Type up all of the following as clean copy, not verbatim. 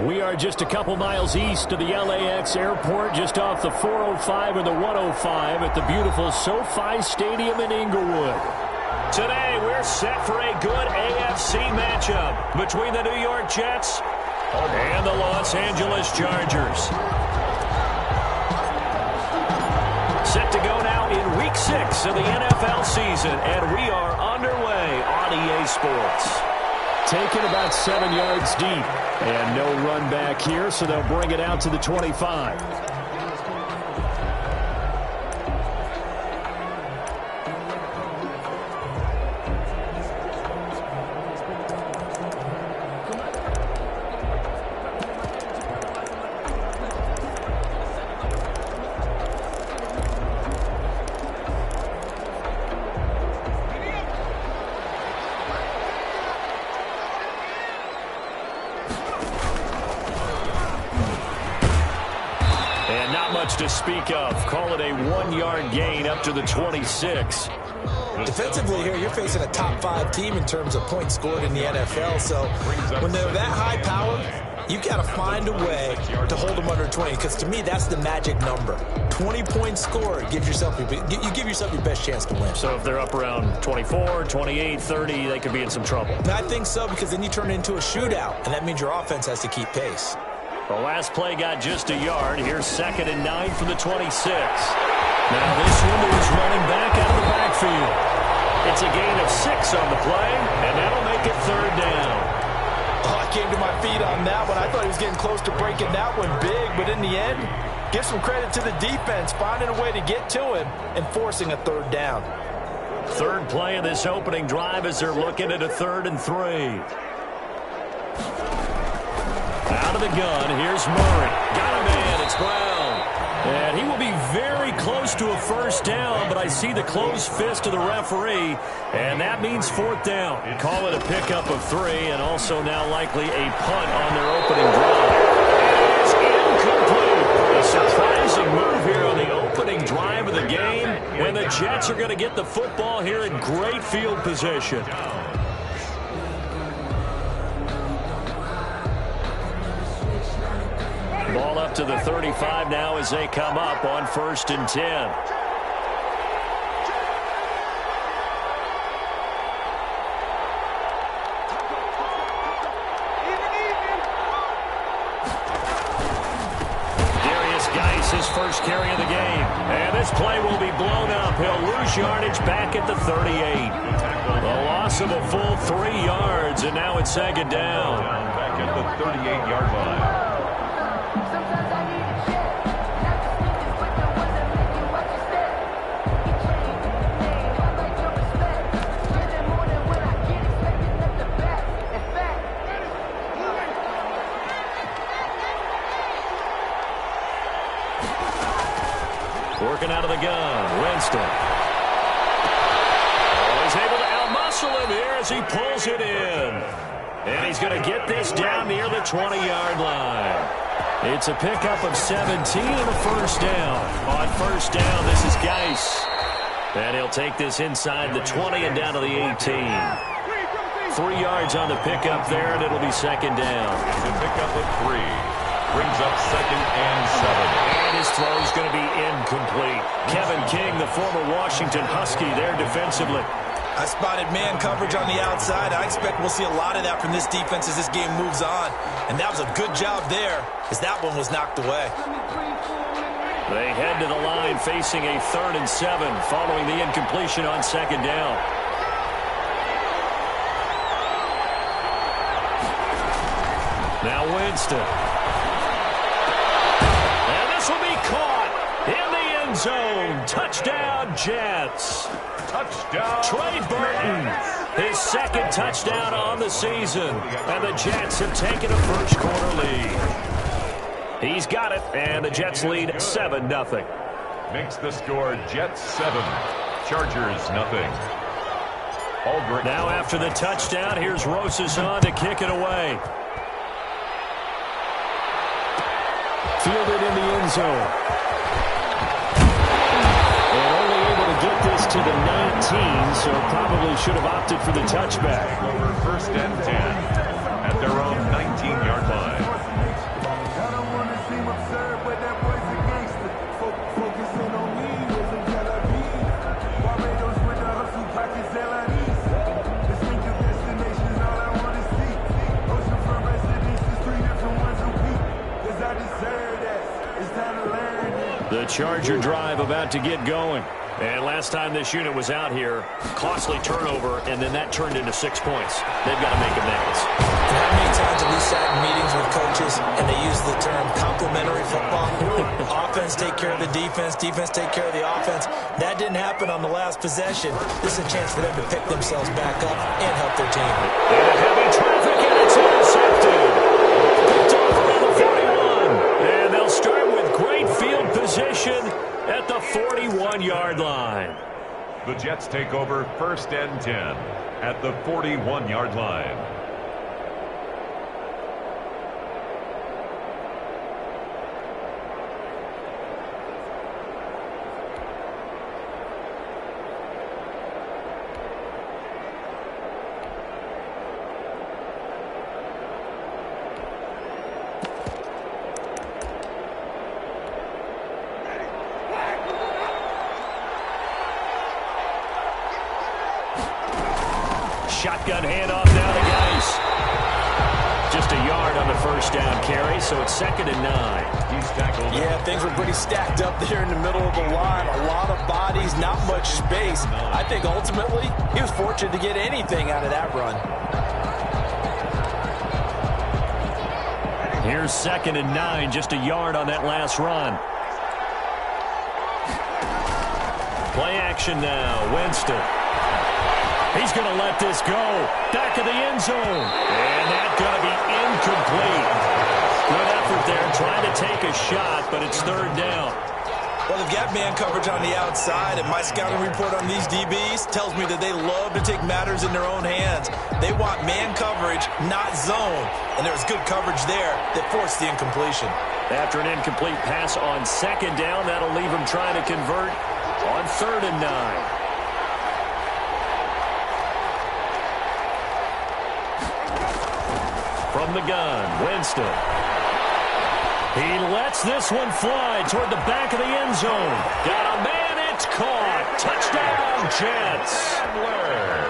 We are just a couple miles east of the LAX airport, just off the 405 or the 105 at the beautiful SoFi Stadium in Inglewood. Today, we're set for a good AFC matchup between the New York Jets and the Los Angeles Chargers. Set to go now in Week 6 of the NFL season, and we are underway on EA Sports. Taken about 7 yards deep, and no run back here, so they'll bring it out to the 25. To speak of. Call it a 1-yard gain up to the 26. Defensively here, you're facing a top 5 team in terms of points scored in the NFL. So when they're that high powered, you've got to find a way to hold them under 20. Because to me, that's the magic number. 20 points scored gives yourself you give yourself your best chance to win. So if they're up around 24, 28, 30, they could be in some trouble. I think so, because then you turn it into a shootout, and that means your offense has to keep pace. The last play got just a yard. Here's 2nd and 9 from the 26. Now this one is running back out of the backfield. It's a gain of 6 on the play, and that'll make it 3rd down. Oh, I came to my feet on that one. I thought he was getting close to breaking that one big, but in the end, give some credit to the defense, finding a way to get to him and forcing a 3rd down. 3rd play of this opening drive as they're looking at a 3rd and 3. Out of the gun, here's Murray. Got him in, it's Brown. And he will be very close to a 1st down, but I see the closed fist of the referee, and that means 4th down. Call it a pickup of 3, and also now likely a punt on their opening drive. It's incomplete. A surprising move here on the opening drive of the game, when the Jets are going to get the football here in great field position. Ball up to the 35 now as they come up on 1st and 10. Darius Geis, his first carry of the game. And this play will be blown up. He'll lose yardage back at the 38. A loss of a full 3 yards, and now it's 2nd down. Back at the 38-yard line. Working out of the gun, Winston. Oh, he's able to out-muscle him here as he pulls it in. And he's going to get this down near the 20-yard line. It's a pickup of 17 and a 1st down. On 1st down, this is Geis. And he'll take this inside the 20 and down to the 18. 3 yards on the pickup there, and it'll be 2nd down. It's a pickup of 3. Brings up 2nd and 7. And his throw is going to be incomplete. Kevin King, the former Washington Husky, there defensively. I spotted man coverage on the outside. I expect we'll see a lot of that from this defense as this game moves on. And that was a good job there, as that one was knocked away. They head to the line facing a 3rd and 7 following the incompletion on 2nd down. Now Winston. And this will be caught in the end zone. Touchdown, Jets. Touchdown. Trey Burton, his 2nd touchdown on the season. And the Jets have taken a first-quarter lead. He's got it, and the Jets lead 7-0. Makes the score Jets 7, Chargers 0. Aldrich. Now after the touchdown, here's Rosas on to kick it away. Fielded in the end zone. And only able to get this to the 19, so probably should have opted for the touchback. Over 1st and 10 at their own 19-yard line. Charger drive about to get going. And last time this unit was out here, costly turnover, and then that turned into 6 points. They've got to make amends. And how many times have we sat in meetings with coaches and they use the term complementary football? Offense take care of the defense, defense take care of the offense. That didn't happen on the last possession. This is a chance for them to pick themselves back up and help their team. And heavy traffic, and it's intercepted. Picked off around the 41. And they'll start with great field position at the 41-yard line. The Jets take over 1st and 10 at the 41-yard line. Shotgun handoff now to Geis. Just a yard on the first down carry, so it's 2nd and 9. He's tackled. Yeah, things were pretty stacked up there in the middle of the line. A lot of bodies, not much space. I think ultimately he was fortunate to get anything out of that run. Here's 2nd and 9, just a yard on that last run. Play action now, Winston. He's going to let this go. Back of the end zone. And that's going to be incomplete. Good effort there, trying to take a shot, but it's 3rd down. Well, they've got man coverage on the outside, and my scouting report on these DBs tells me that they love to take matters in their own hands. They want man coverage, not zone. And there was good coverage there that forced the incompletion. After an incomplete pass on 2nd down, that'll leave him trying to convert on 3rd and 9. From the gun, Winston. He lets this one fly toward the back of the end zone. Got a man, it's caught. Touchdown, Jets.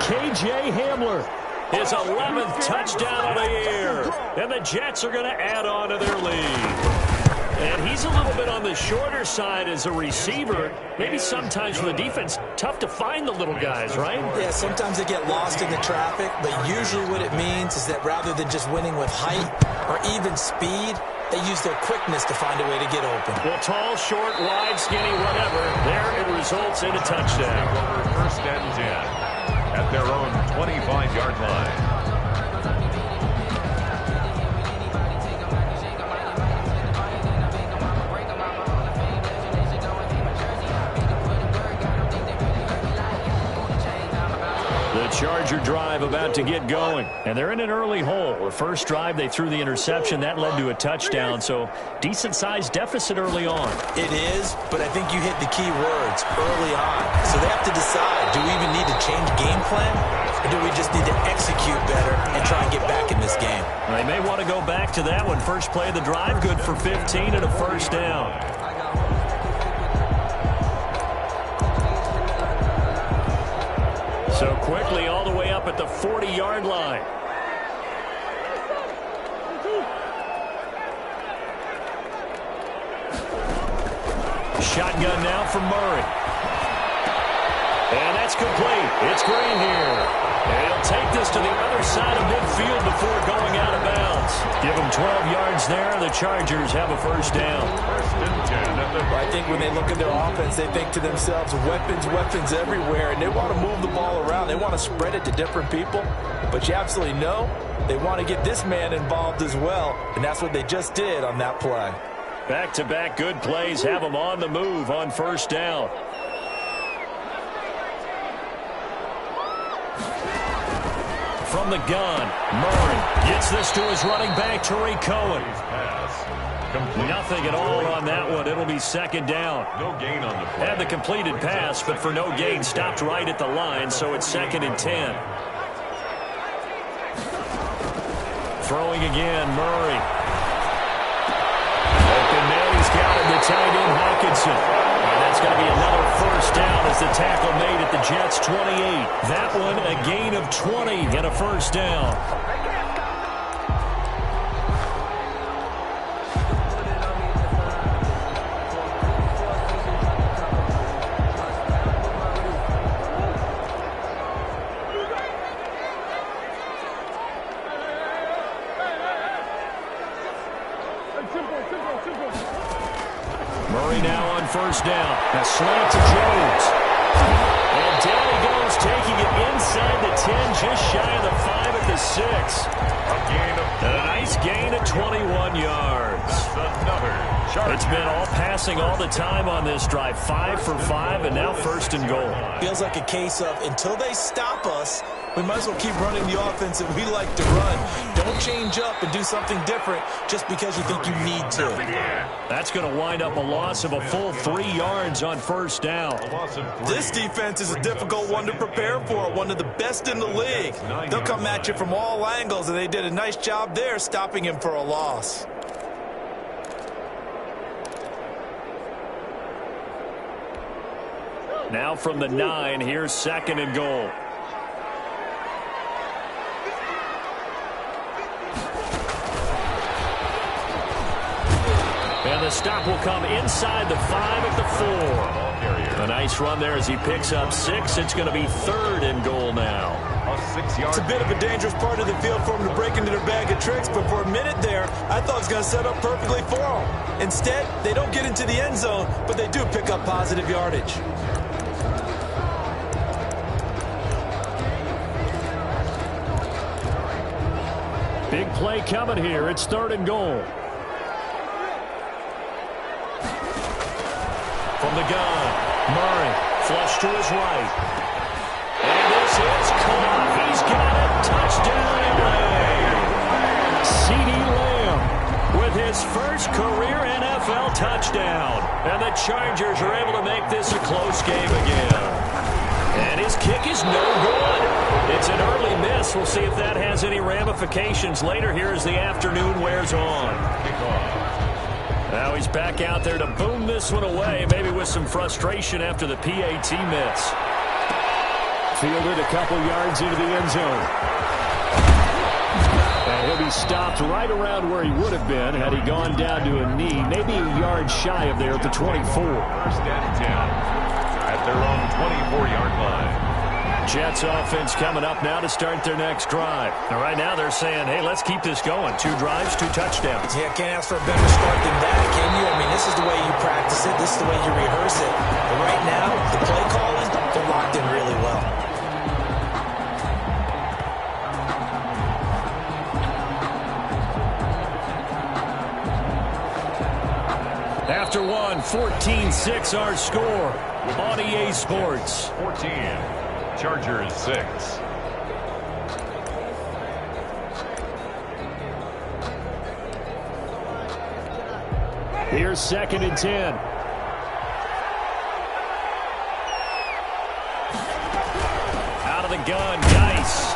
KJ Hamler, his 11th touchdown of the year. And the Jets are going to add on to their lead. And he's a little bit on the shorter side as a receiver. Maybe sometimes for the defense, tough to find the little guys, right? Yeah, sometimes they get lost in the traffic, but usually what it means is that rather than just winning with height or even speed, they use their quickness to find a way to get open. Well, tall, short, wide, skinny, whatever, there it results in a touchdown. Over 1st and 10 at their own 25-yard line. Charger drive about to get going. And they're in an early hole. The first drive, they threw the interception. That led to a touchdown. So decent-sized deficit early on. It is, but I think you hit the key words early on. So they have to decide, do we even need to change game plan? Or do we just need to execute better and try and get back in this game? They may want to go back to that one. First play of the drive, good for 15 and a first down. So quickly all the way up at the 40-yard line. Shotgun now from Murray. And that's complete. It's Green here. And he'll take this to the other side of midfield before going out of bounds. Give him 12 yards there. The Chargers have a first down. 1st and 10. I think when they look at their offense, they think to themselves, weapons everywhere, and they want to move the ball around. They want to spread it to different people. But you absolutely know they want to get this man involved as well, and that's what they just did on that play. Back-to-back good plays have them on the move on first down. From the gun, Murray gets this to his running back, Tariq Cohen. Nothing at all on that one. It'll be 2nd down. No gain on the play. Had the completed pass, but for no gain, stopped right at the line, so it's 2nd and 10. Throwing again, Murray. Open man, he's got him, the tight end, Hawkinson. And that's going to be another first down as the tackle made at the Jets' 28. That one, a gain of 20 and a first down. Murray now on first down. A slant to Jones. And down he goes, taking it inside the 10, just shy of the 5 at the 6. And a nice gain of 21 yards. It's been all passing all the time on this drive. 5 for 5, and now first and goal. Feels like a case of until they stop us, we might as well keep running the offense that we like to run. Don't change up and do something different just because you think you need to. That's going to wind up a loss of a full 3 yards on first down. This defense is a difficult one to prepare for, one of the best in the league. They'll come at you from all angles, and they did a nice job there stopping him for a loss. Now from the 9, here's second and goal. And the stop will come inside the 5 at the 4. A nice run there as he picks up 6. It's going to be third and goal now. It's a bit of a dangerous part of the field for him to break into their bag of tricks, but for a minute there, I thought it was going to set up perfectly for him. Instead, they don't get into the end zone, but they do pick up positive yardage. Big play coming here. It's third and goal. From the gun, Murray, flush to his right. And this is caught. He's got a touchdown C.D. Lamb with his first career NFL touchdown. And the Chargers are able to make this a close game again. And his kick is no good. It's an early miss. We'll see if that has any ramifications later here as the afternoon wears on. Now he's back out there to boom this one away, maybe with some frustration after the PAT miss. Fielded a couple yards into the end zone. And he'll be stopped right around where he would have been had he gone down to a knee, maybe a yard shy of there at the 24. First and 10 at their own 24-yard line. Jets offense coming up now to start their next drive. And right now they're saying, hey, let's keep this going. 2 drives, 2 touchdowns. Yeah, can't ask for a better start than that, can you? I mean, this is the way you practice it. This is the way you rehearse it. But right now, the play calling, they're locked in really well. After one, 14-6 our score on EA Sports. 14. Chargers 6. Here's second and 10. Out of the gun, Geis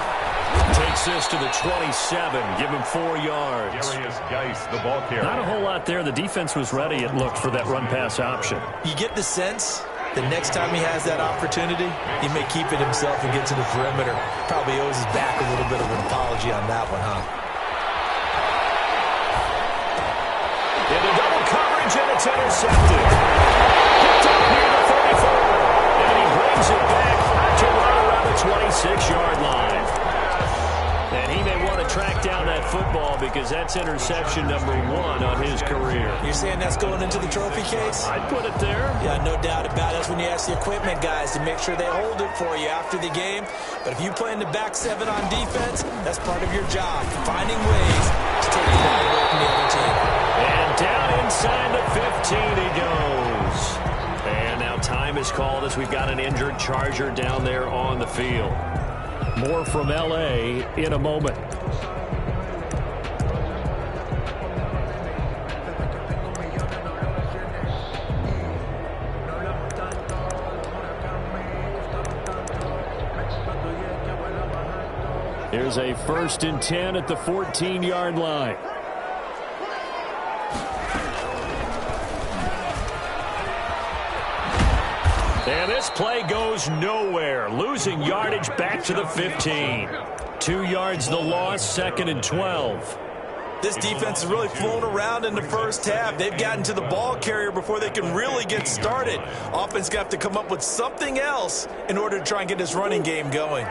takes this to the 27. Give him 4 yards. Darius Geis, the ball carrier. Not a whole lot there. The defense was ready, it looked, for that run-pass option. You get the sense the next time he has that opportunity, he may keep it himself and get to the perimeter. Probably owes his back a little bit of an apology on that one, huh? Into double coverage, and it's intercepted. Picked up near the 34. And he brings it back to right around the 26-yard line. And he may want to track down that football because that's interception number 1 on his career. You're saying that's going into the trophy case? I'd put it there. Yeah, no doubt about it. That's when you ask the equipment guys to make sure they hold it for you after the game. But if you play in the back 7 on defense, that's part of your job, finding ways to take the ball away from the other team. And down inside the 15 he goes. And now time is called as we've got an injured Charger down there on the field. More from L.A. in a moment. Here's a first and 10 at the 14-yard line. And this play goes nowhere. Losing yardage back to the 15. 2 yards the loss, second and 12. This defense has really flown around in the first half. They've gotten to the ball carrier before they can really get started. Offense got to come up with something else in order to try and get this running game going.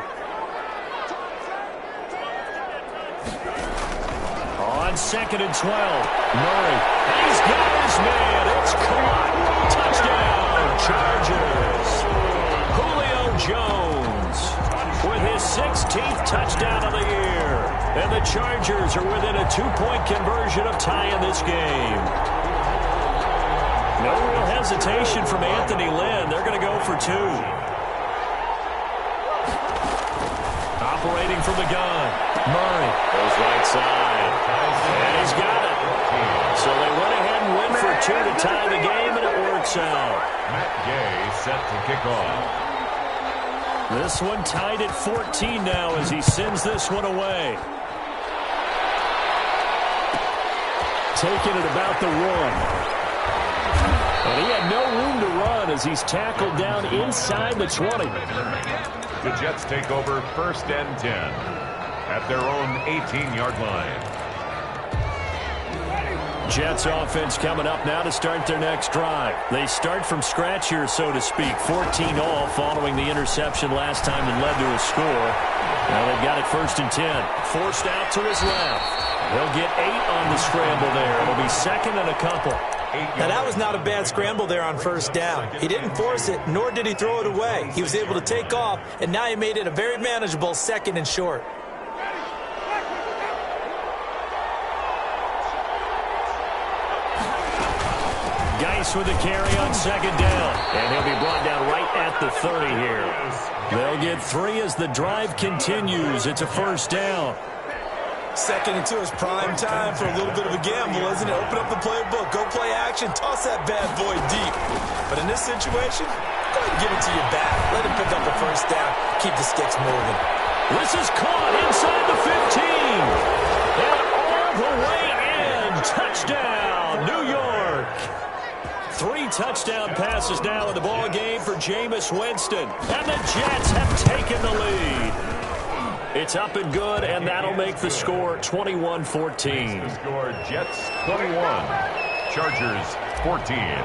On 2nd and 12. Murray, and he's got his man. It's caught. Touchdown, Chargers. Julio Jones with his 16th touchdown of the year. And the Chargers are within a 2-point conversion of tying this game. No real hesitation from Anthony Lynn. They're going to go for 2. Operating from the gun. Murray goes right side. And he's got it. So they went ahead and went for 2 to tie the game, and it works out. Matt Gay set to kick off. This one tied at 14 now as he sends this one away. Taking it about the 1. And he had no room to run as he's tackled down inside the 20. The Jets take over 1st and 10 at their own 18-yard line. Jets offense coming up now to start their next drive. They start from scratch here, so to speak. 14 all following the interception last time that led to a score. Now they've got it 1st and 10. Forced out to his left. He'll get 8 on the scramble there. It'll be 2nd and a couple. Now, that was not a bad scramble there on 1st down. He didn't force it, nor did he throw it away. He was able to take off, and now he made it a very manageable 2nd and short. Geis with a carry on 2nd down. And he'll be brought down right at the 30 here. They'll get 3 as the drive continues. It's a 1st down. 2nd and 2 is prime time for a little bit of a gamble, isn't it? Open up the playbook, go play action, toss that bad boy deep. But in this situation, go ahead and give it to your back. Let him pick up the 1st down, keep the sticks moving. This is caught inside the 15. And all the way in. Touchdown, New York. 3 touchdown passes now in the ball game for Jameis Winston. And the Jets have taken the lead. It's up and good, and that'll make the score 21-14. The score, Jets 21, Chargers 14.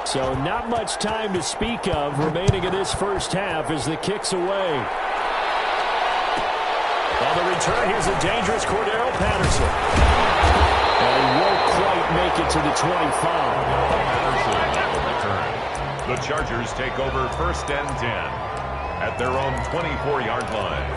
So not much time to speak of remaining in this 1st half as the kick's away. On the return, here's a dangerous Cordero Patterson. And he won't quite make it to the 25. The Chargers take over 1st and 10. At their own 24-yard line.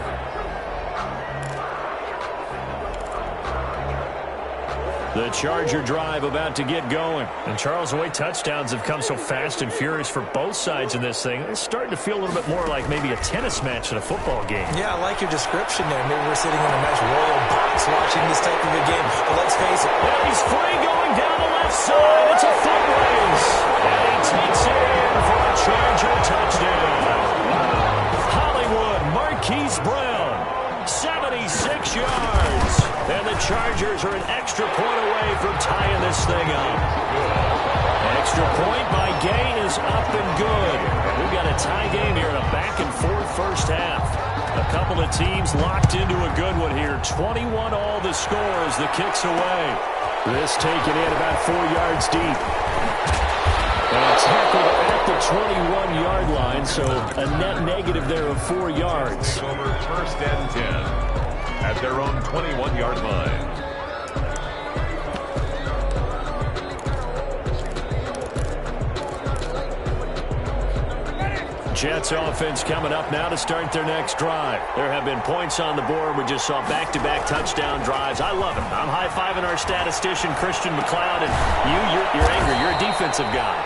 The Charger drive about to get going. And Charles, the way touchdowns have come so fast and furious for both sides in this thing, it's starting to feel a little bit more like maybe a tennis match in a football game. Yeah, I like your description there. Maybe we're sitting in a nice royal box watching this type of a game. But let's face it. And he's free going down the left side. It's a foot race. And he takes it in for a Charger touchdown. Marquise Brown, 76 yards. And the Chargers are an extra point away from tying this thing up. Extra point by Gay is up and good. We've got a tie game here in a back-and-forth 1st half. A couple of teams locked into a good one here. 21 all the score as the kick's away. This taken in about 4 yards deep. And tackled at the 21-yard line, so a net negative there of 4 yards. Over 1st and 10 at their own 21-yard line. Jets offense coming up now to start their next drive. There have been points on the board. We just saw back-to-back touchdown drives. I love it. I'm high-fiving our statistician, Christian McLeod, and you're angry. You're a defensive guy.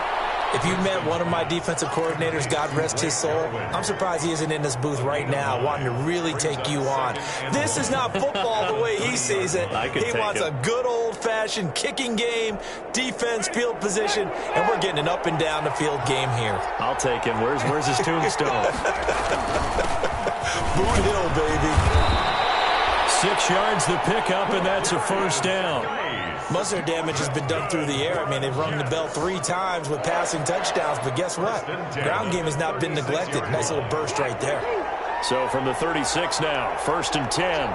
If you met one of my defensive coordinators, God rest his soul, I'm surprised he isn't in this booth right now wanting to really take you on. This is not football the way he sees it. He wants a good old-fashioned kicking game, defense, field position, and we're getting an up and down the field game here. I'll take him. Where's his tombstone? Boot Hill, baby. 6 yards the pickup, and that's a 1st down. Most of their damage has been done through the air. I mean, they've rung the bell 3 times with passing touchdowns, but guess what? Ground game has not been neglected. Nice little burst right there. So from the 36 now, 1st and 10.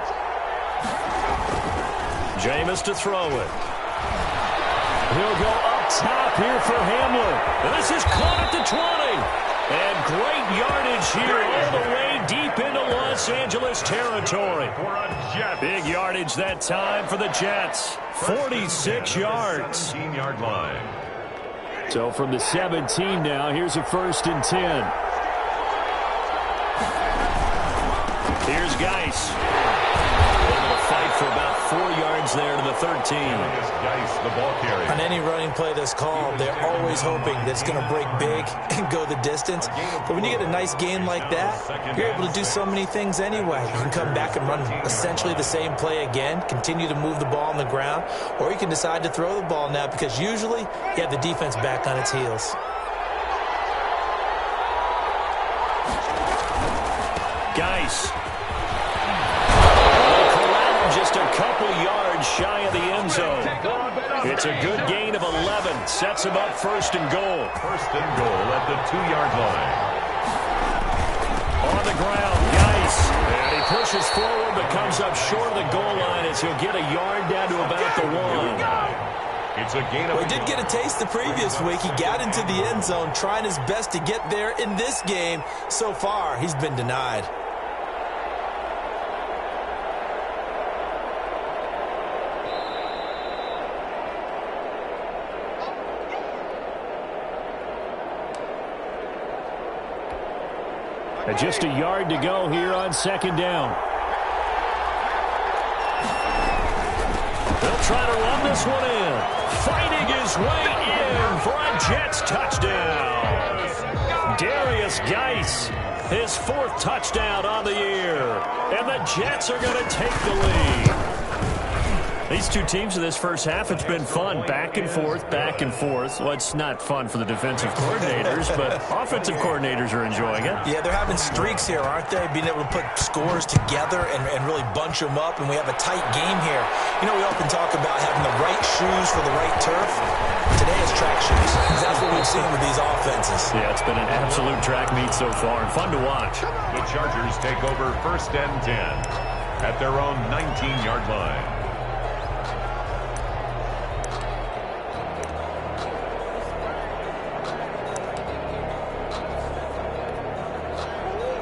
Jameis to throw it. He'll go up top here for Hamler. And this is caught at the 20. And great yardage here all the way deep into Los Angeles territory. Big yardage that time for the Jets. 46 yards. 17-yard line. So from the 17 now, here's a 1st and 10. Here's Geis. Able to fight for about 4 yards there to the 13. Geis, the ball carrier. On any running play that's called, they're always hoping that it's going to break big and go the distance. But when you get a nice game like that, you're able to do so many things anyway. You can come back and run essentially the same play again, continue to move the ball on the ground, or you can decide to throw the ball now because usually you have the defense back on its heels. Geis. Just a couple yards shy of the end zone. It's a good gain of 11. Sets him up 1st and goal. 1st and goal at the 2-yard line. On the ground, Geis. And he pushes forward but comes up short of the goal line as he'll get a yard down to about the 1. It's a gain of... Well, he did get a taste the previous week. He got into the end zone trying his best to get there in this game. So far, he's been denied. And just a yard to go here on 2nd down. They'll try to run this one in. Fighting his way in for a Jets touchdown. Darius Geis, his 4th touchdown on the year. And the Jets are going to take the lead. These two teams in this first half, it's been fun. Back and forth, back and forth. Well, it's not fun for the defensive coordinators, but offensive coordinators are enjoying it. Yeah, they're having streaks here, aren't they? Being able to put scores together and really bunch them up, and we have a tight game here. You know, we often talk about having the right shoes for the right turf. Today it's track shoes. That's what we've seen with these offenses. Yeah, it's been an absolute track meet so far, and fun to watch. The Chargers take over 1st and 10 at their own 19-yard line.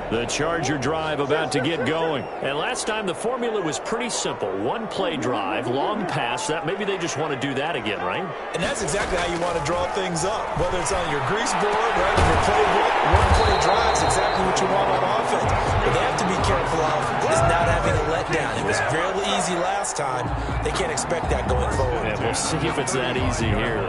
The Charger drive about to get going. And last time the formula was pretty simple. 1-play drive, long pass. That maybe they just want to do that again, right? And that's exactly how you want to draw things up. Whether it's on your grease board, right, in your playbook, 1-play drive is exactly what you want on offense. But they have to be careful of is not having a letdown. It was fairly easy last time. They can't expect that going forward. And we'll see if it's that easy here.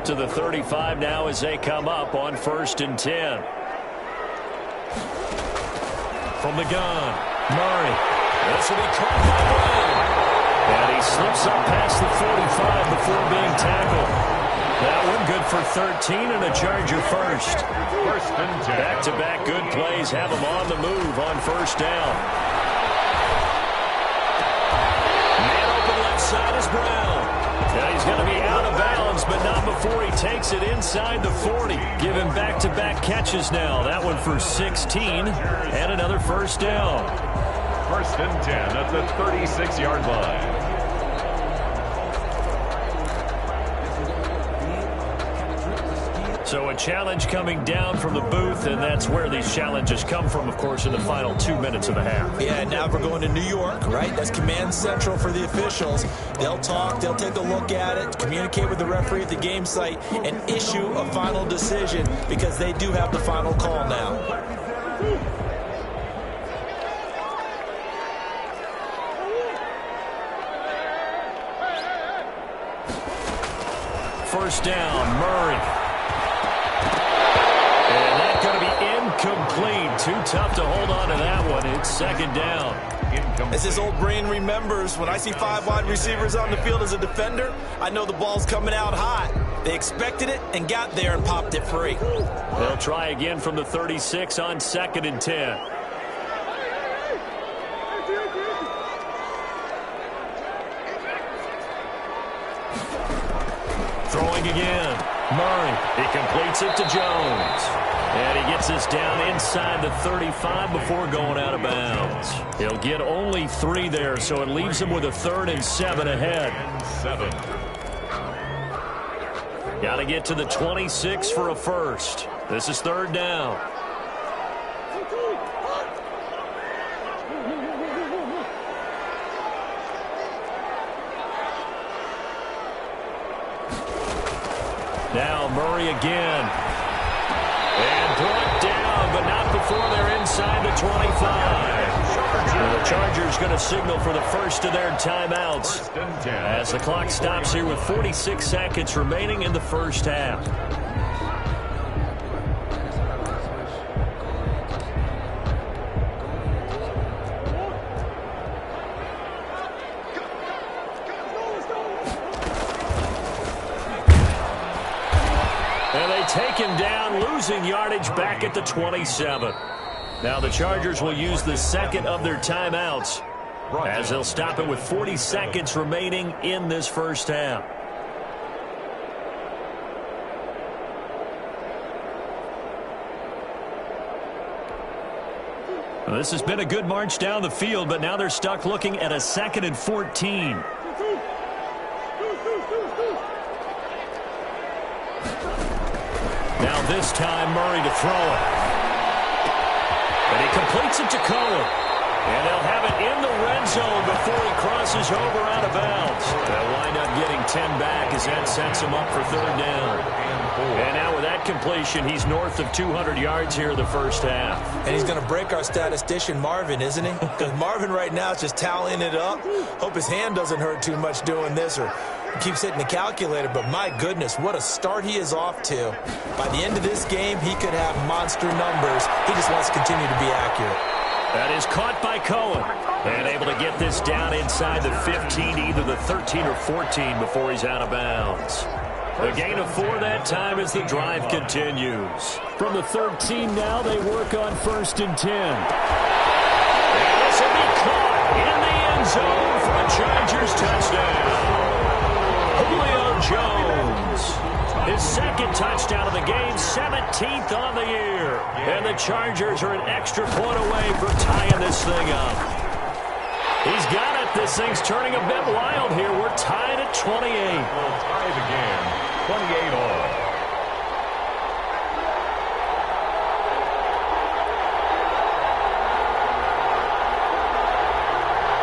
To the 35 now as they come up on 1st and 10. From the gun, Murray. This will be caught by Brown. And he slips up past the 45 before being tackled. That one good for 13 and a Charger 1st. 1st and 10. Back-to-back good plays have him on the move on 1st down. Man open left side is Brown. Now he's going to be out of bounds, but not before he takes it inside the 40. Give him back-to-back catches now. That one for 16 and another 1st down. 1st and 10 at the 36-yard line. So a challenge coming down from the booth, and that's where these challenges come from, of course, in the final 2 minutes of the half. Yeah, now we're going to New York, right? That's command central for the officials. They'll talk, they'll take a look at it, communicate with the referee at the game site, and issue a final decision because they do have the final call now. First down, Murray. And that's going to be incomplete. Too tough to hold on to that one. It's 2nd down. As his old brain remembers, when I see 5 wide receivers on the field as a defender, I know the ball's coming out hot. They expected it and got there and popped it free. They'll try again from the 36 on 2nd and 10. Throwing again. Murray, he completes it to Jones. And he gets this down inside the 35 before going out of bounds. He'll get only 3 there, so it leaves him with a 3rd and 7 ahead. Got to get to the 26 for a first. This is 3rd down. Now Murray again. And brought down, but not before they're inside the 25. The Chargers going to signal for the first of their timeouts as the clock stops here with 46 seconds remaining in the first half. And they take him down, losing yardage back at the 27. Now the Chargers will use the second of their timeouts as they'll stop it with 40 seconds remaining in this first half. Well, this has been a good march down the field, but now they're stuck looking at a 2nd and 14. Now this time Murray to throw it. And he completes it to Cohen. And they'll have it in the red zone before he crosses over out of bounds. They'll wind up getting 10 back as that sets him up for 3rd down. And now with that completion, he's north of 200 yards here in the first half. And he's going to break our statistician Marvin, isn't he? Because Marvin right now is just tallying it up. Hope his hand doesn't hurt too much doing this or keeps hitting the calculator. But my goodness, what a start he is off to. By the end of this game, he could have monster numbers. He just wants to continue to be accurate. That is caught by Cohen. And able to get this down inside the 15, either the 13 or 14 before he's out of bounds. A gain of 4 that time as the drive continues. From the 13 now, they work on 1st and 10. And this will be caught in the end zone for a Chargers touchdown. Julio Jones, his 2nd touchdown of the game, 17th on the year. And the Chargers are an extra point away from tying this thing up. He's got it. This thing's turning a bit wild here. We're tied at 28. We'll tie the game, 28 all.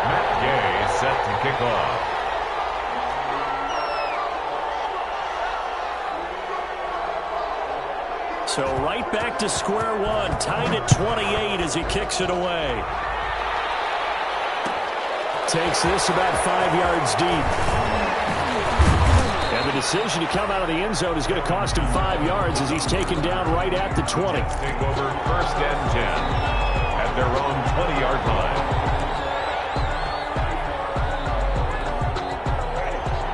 Matt Gay set to kick off. So right back to square one, tied at 28 as he kicks it away. Takes this about 5 yards deep. And the decision to come out of the end zone is going to cost him 5 yards as he's taken down right at the 20. Take over 1st and 10 at their own 20-yard line.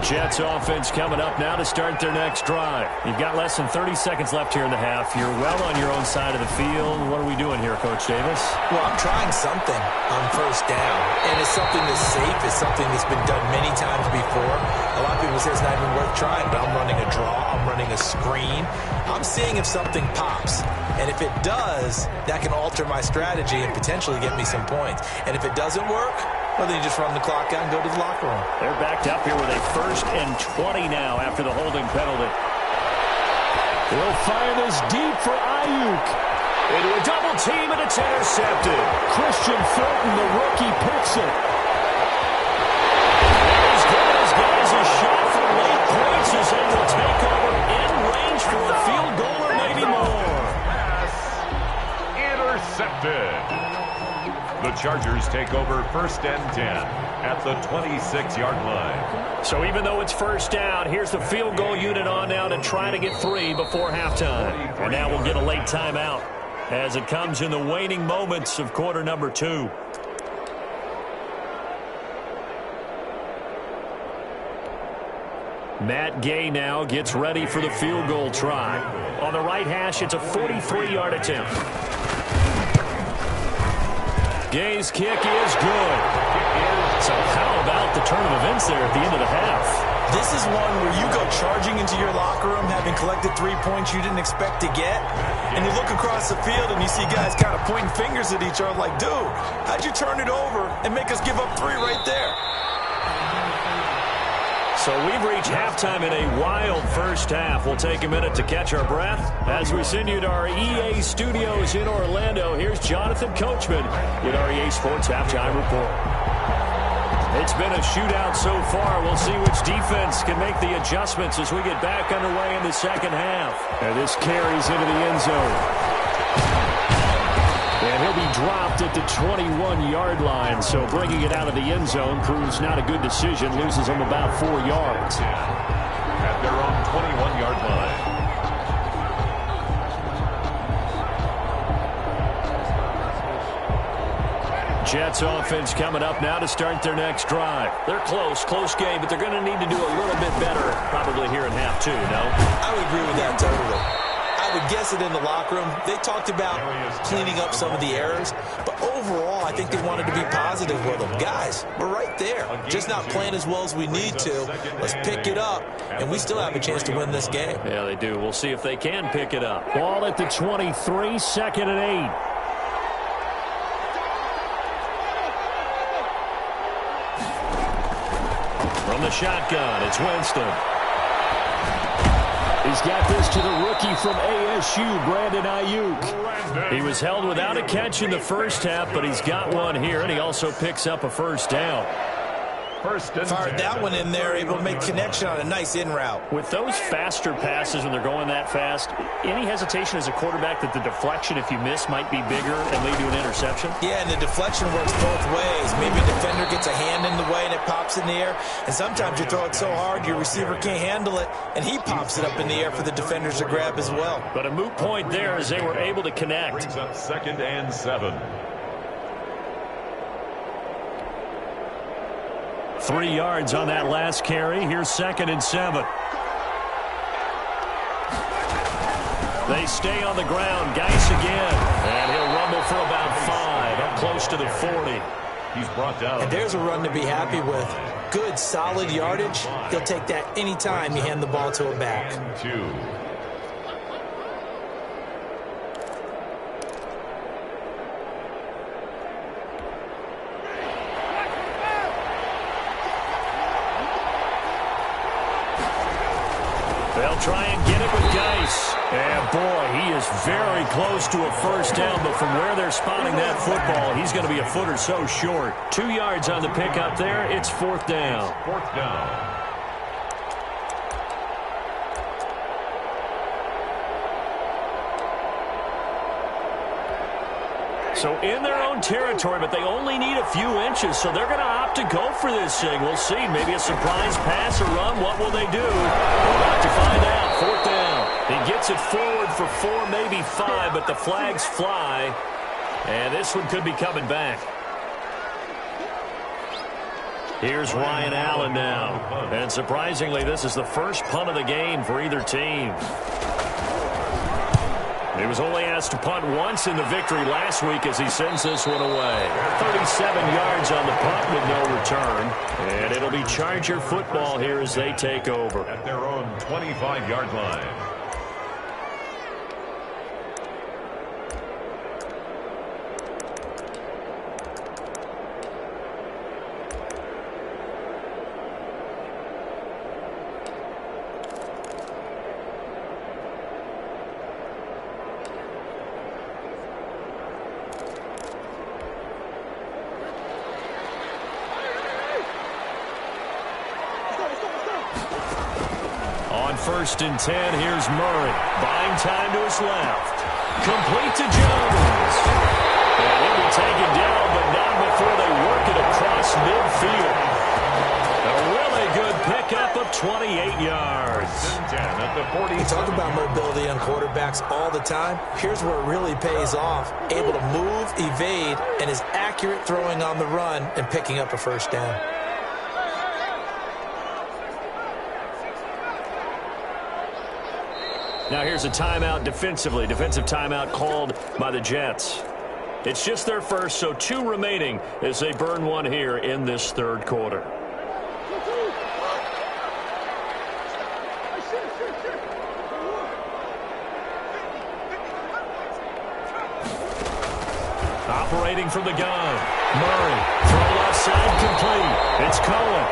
Jets offense coming up now to start their next drive. You've got less than 30 seconds left here in the half. You're well on your own side of the field. What are we doing here, Coach Davis? Well, I'm trying something on 1st down. And it's something that's safe. It's something that's been done many times before. A lot of people say it's not even worth trying, but I'm running a draw. I'm running a screen. I'm seeing if something pops. And if it does, that can alter my strategy and potentially get me some points. And if it doesn't work, well, then you just run the clock out and go to the locker room. They're backed up here with a 1st and 20 now after the holding penalty. They'll fire this deep for Ayuk. Into a double team, and it's intercepted. Christian Fulton, the rookie, picks it. And he's giving his guys a shot for late points as they will take over in range for a field goal or maybe more. Pass intercepted. The Chargers take over 1st and 10 at the 26-yard line. So even though it's 1st down, here's the field goal unit on now to try to get 3 before halftime. And now we'll get a late timeout as it comes in the waning moments of quarter number 2. Matt Gay now gets ready for the field goal try. On the right hash, it's a 43-yard attempt. Gay's kick is good. So how about the turn of events there at the end of the half? This is one where you go charging into your locker room having collected 3 points you didn't expect to get, and you look across the field and you see guys kind of pointing fingers at each other like, dude, how'd you turn it over and make us give up 3 right there? So we've reached halftime in a wild first half. We'll take a minute to catch our breath as we send you to our EA studios in Orlando. Here's Jonathan Coachman with our EA Sports Halftime Report. It's been a shootout so far. We'll see which defense can make the adjustments as we get back underway in the second half. And this carries into the end zone. And he'll be dropped at the 21-yard line. So bringing it out of the end zone proves not a good decision. Loses him about 4 yards. At their own 21-yard line. Jets offense coming up now to start their next drive. They're close game, but they're going to need to do a little bit better probably here in half 2, no? I would agree with that totally. I would guess it in the locker room. They talked about cleaning up some of the errors, but overall, I think they wanted to be positive with them. Guys, we're right there. Just not playing as well as we need to. Let's pick it up, and we still have a chance to win this game. Yeah, they do. We'll see if they can pick it up. Ball at the 23, 2nd and 8. From the shotgun, it's Winston. He's got this to the rookie from ASU, Brandon Ayuk. He was held without a catch in the first half, but he's got one here, and he also picks up a first down. Fired that one in there, able to make connection on a nice in route. With those faster passes when they're going that fast, any hesitation as a quarterback that the deflection, if you miss, might be bigger and lead to an interception? Yeah, and the deflection works both ways. Maybe a defender gets a hand in the way and it pops in the air, and sometimes you throw it so hard your receiver can't handle it, and he pops it up in the air for the defenders to grab as well. But a moot point there as they were able to connect. Brings up 2nd and 7. 3 yards on that last carry. Here's 2nd and 7. They stay on the ground. Geis again. And he'll rumble for about 5, up close to the 40. He's brought down. And there's a run to be happy with. Good, solid yardage. He'll take that any time you hand the ball to a back. 2. They'll try and get it with Geis. And, boy, he is very close to a first down, but from where they're spotting that football, he's going to be a foot or so short. 2 yards on the pickup there. It's 4th down. 4th down. So in their own territory, but they only need a few inches, so they're going to opt to go for this thing. We'll see. Maybe a surprise pass or run. What will they do? We're about to find out. 4th down. He gets it forward for 4, maybe 5, but the flags fly. And this one could be coming back. Here's Ryan Allen now. And surprisingly, this is the first punt of the game for either team. He was only asked to punt once in the victory last week as he sends this one away. 37 yards on the punt with no return. And it'll be Charger football here as they take over. At their own 25-yard line. On 1st and 10, here's Murray. Buying time to his left. Complete to Jones. And he'll be taken down, but not before they work it across midfield. A really good pickup of 28 yards. At the 40. We talk about mobility on quarterbacks all the time. Here's where it really pays off. Able to move, evade, and is accurate throwing on the run and picking up a first down. Now here's a timeout defensively. Defensive timeout called by the Jets. It's just their first, so 2 remaining as they burn one here in this 3rd quarter. operating from the gun. Murray, throw left side, complete. It's Cohen.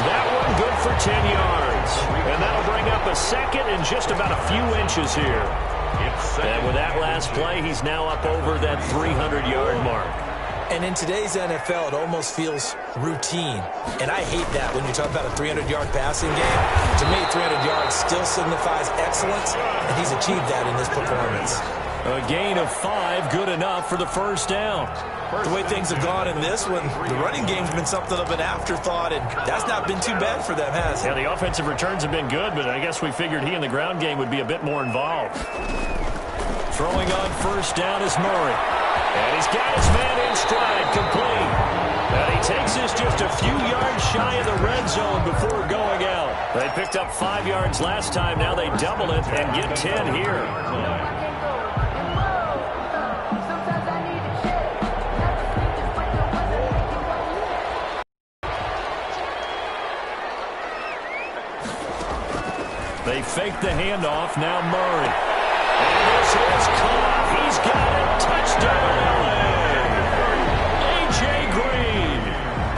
That one good for 10 yards. And that'll bring up a second and just about a few inches here. And with that last play, he's now up over that 300-yard mark. And in today's NFL, it almost feels routine. And I hate that when you talk about a 300-yard passing game. To me, 300 yards still signifies excellence, and he's achieved that in this performance. A gain of 5, good enough for the first down. The way things have gone in this one, the running game's been something of an afterthought, and that's not been too bad for them, has it? Yeah, the offensive returns have been good, but I guess we figured he in the ground game would be a bit more involved. Throwing on first down is Murray. And he's got his man in stride, complete. And he takes this just a few yards shy of the red zone before going out. They picked up 5 yards last time. Now they double it and get 10 here. They fake the handoff. Now Murray. And this is caught. He's got it. Touchdown, LA. A.J. Green.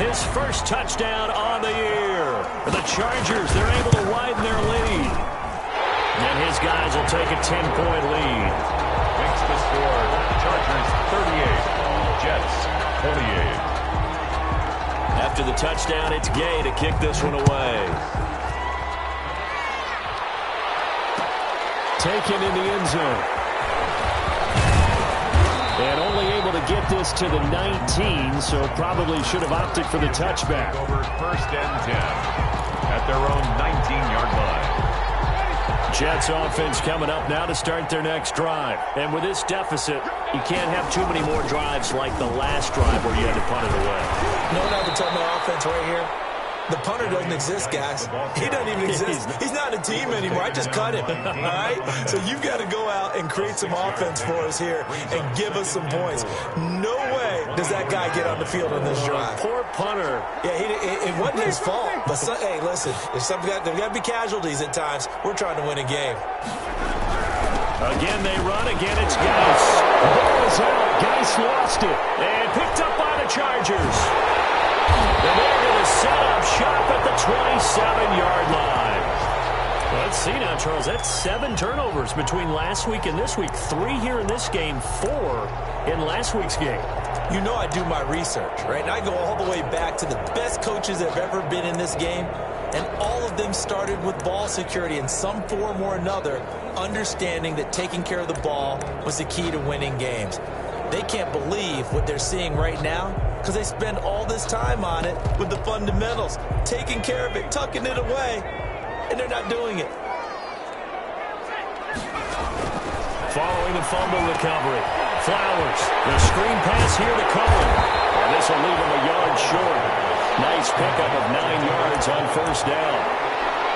His first touchdown on the year. For the Chargers, they're able to widen their lead. And his guys will take a 10-point lead. Makes the score. Chargers 38. Jets 28. After the touchdown, it's Gay to kick this one away. Taken in the end zone. And only able to get this to the 19, so probably should have opted for the touchback. Over first and 10 at their own 19-yard line. Jets offense coming up now to start their next drive. And with this deficit, you can't have too many more drives like the last drive where you had to punt it away. You know what I've been telling my offense right here? The punter doesn't exist, guys. He doesn't even exist. He's not a team anymore. I just cut him, all right? So you've got to go out and create some offense for us here and give us some points. No way does that guy get on the field on this drive. Poor punter. Yeah, it wasn't his fault. But, hey, listen, there's got to be casualties at times. We're trying to win a game. Again, they run. Again, it's Geis. Ball is out. Geis lost it. And picked up by the Chargers. And they're going to set up shop at the 27-yard line. Let's see now, Charles. That's 7 turnovers between last week and this week. 3 here in this game, 4 in last week's game. You know I do my research, right? And I go all the way back to the best coaches that have ever been in this game. And all of them started with ball security in some form or another, understanding that taking care of the ball was the key to winning games. They can't believe what they're seeing right now because they spend all this time on it with the fundamentals, taking care of it, tucking it away, and they're not doing it. Following the fumble recovery, Flowers, the screen pass here to Cohen. And this will leave him a yard short. Nice pickup of 9 yards on first down.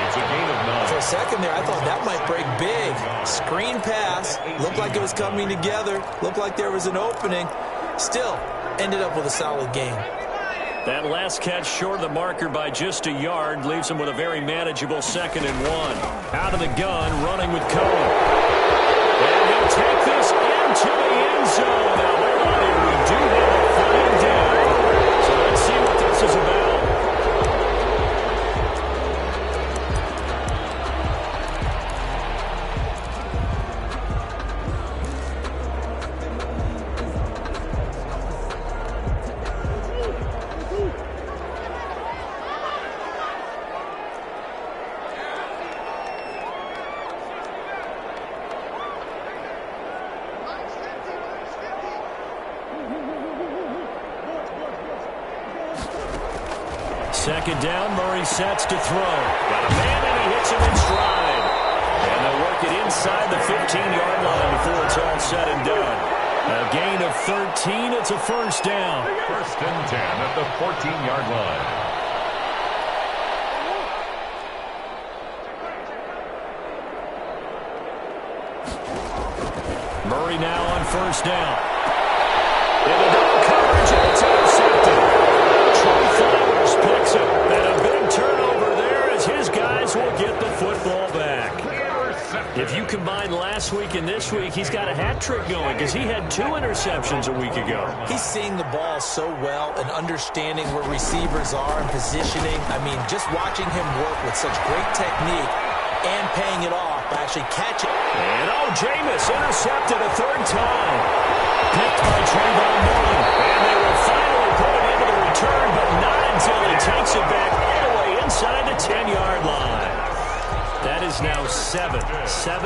It's a gain of 9. For a second there, I thought that might break big. Screen pass. Looked like it was coming together. Looked like there was an opening. Still, ended up with a solid game. That last catch short of the marker by just a yard leaves him with a very manageable 2nd and 1. Out of the gun, running with Cohen. And he'll take this into the end zone. Now, we do have a flying down. So let's see what this is about. Second down, Murray sets to throw. Got a man and he hits him in stride. And they'll work it inside the 15-yard line before it's all said and done. A gain of 13, it's a first down. First and 10 at the 14-yard line. Murray now on first down. Into double coverage, and it's intercepted. Flowers picks it, and a big turnover there as his guys will get the football back. If you combine last week and this week, he's got a hat trick going because he had 2 interceptions a week ago. He's seeing the ball so well and understanding where receivers are and positioning. I mean, just watching him work with such great technique and paying it off by actually catching. And Jameis intercepted a 3rd time. Picked by Trayvon Mullen. And they will finally put it into the return, but not until he takes it back all the way inside the 10-yard line. That is now 7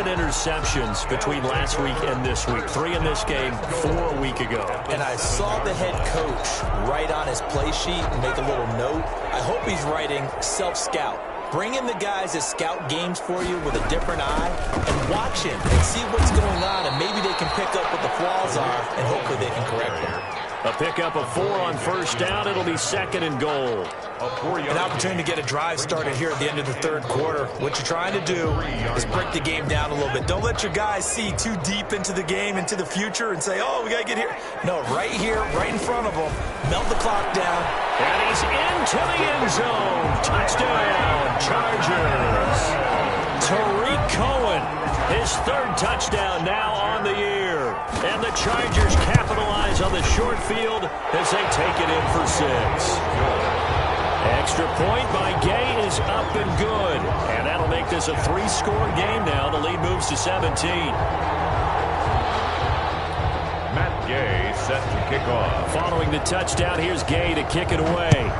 interceptions between last week and this week. 3 in this game, 4 a week ago. And I saw the head coach write on his play sheet and make a little note. I hope he's writing self-scout. Bring in the guys that scout games for you with a different eye and watch him and see what's going on, and maybe they can pick up what the flaws are and hopefully they can correct them. A pickup of 4 on 1st down. It'll be 2nd and goal. An opportunity to get a drive started here at the end of the 3rd quarter. What you're trying to do is break the game down a little bit. Don't let your guys see too deep into the game, into the future, and say, oh, we got to get here. No, right here, right in front of them. Melt the clock down. And he's into the end zone. Touchdown, Chargers. Tariq Cohen, his 3rd touchdown now on the year. And the Chargers capitalize on the short field as they take it in for 6. Extra point by Gay is up and good. And that'll make this a 3-score game now. The lead moves to 17. Matt Gay set to kick off. Following the touchdown, here's Gay to kick it away.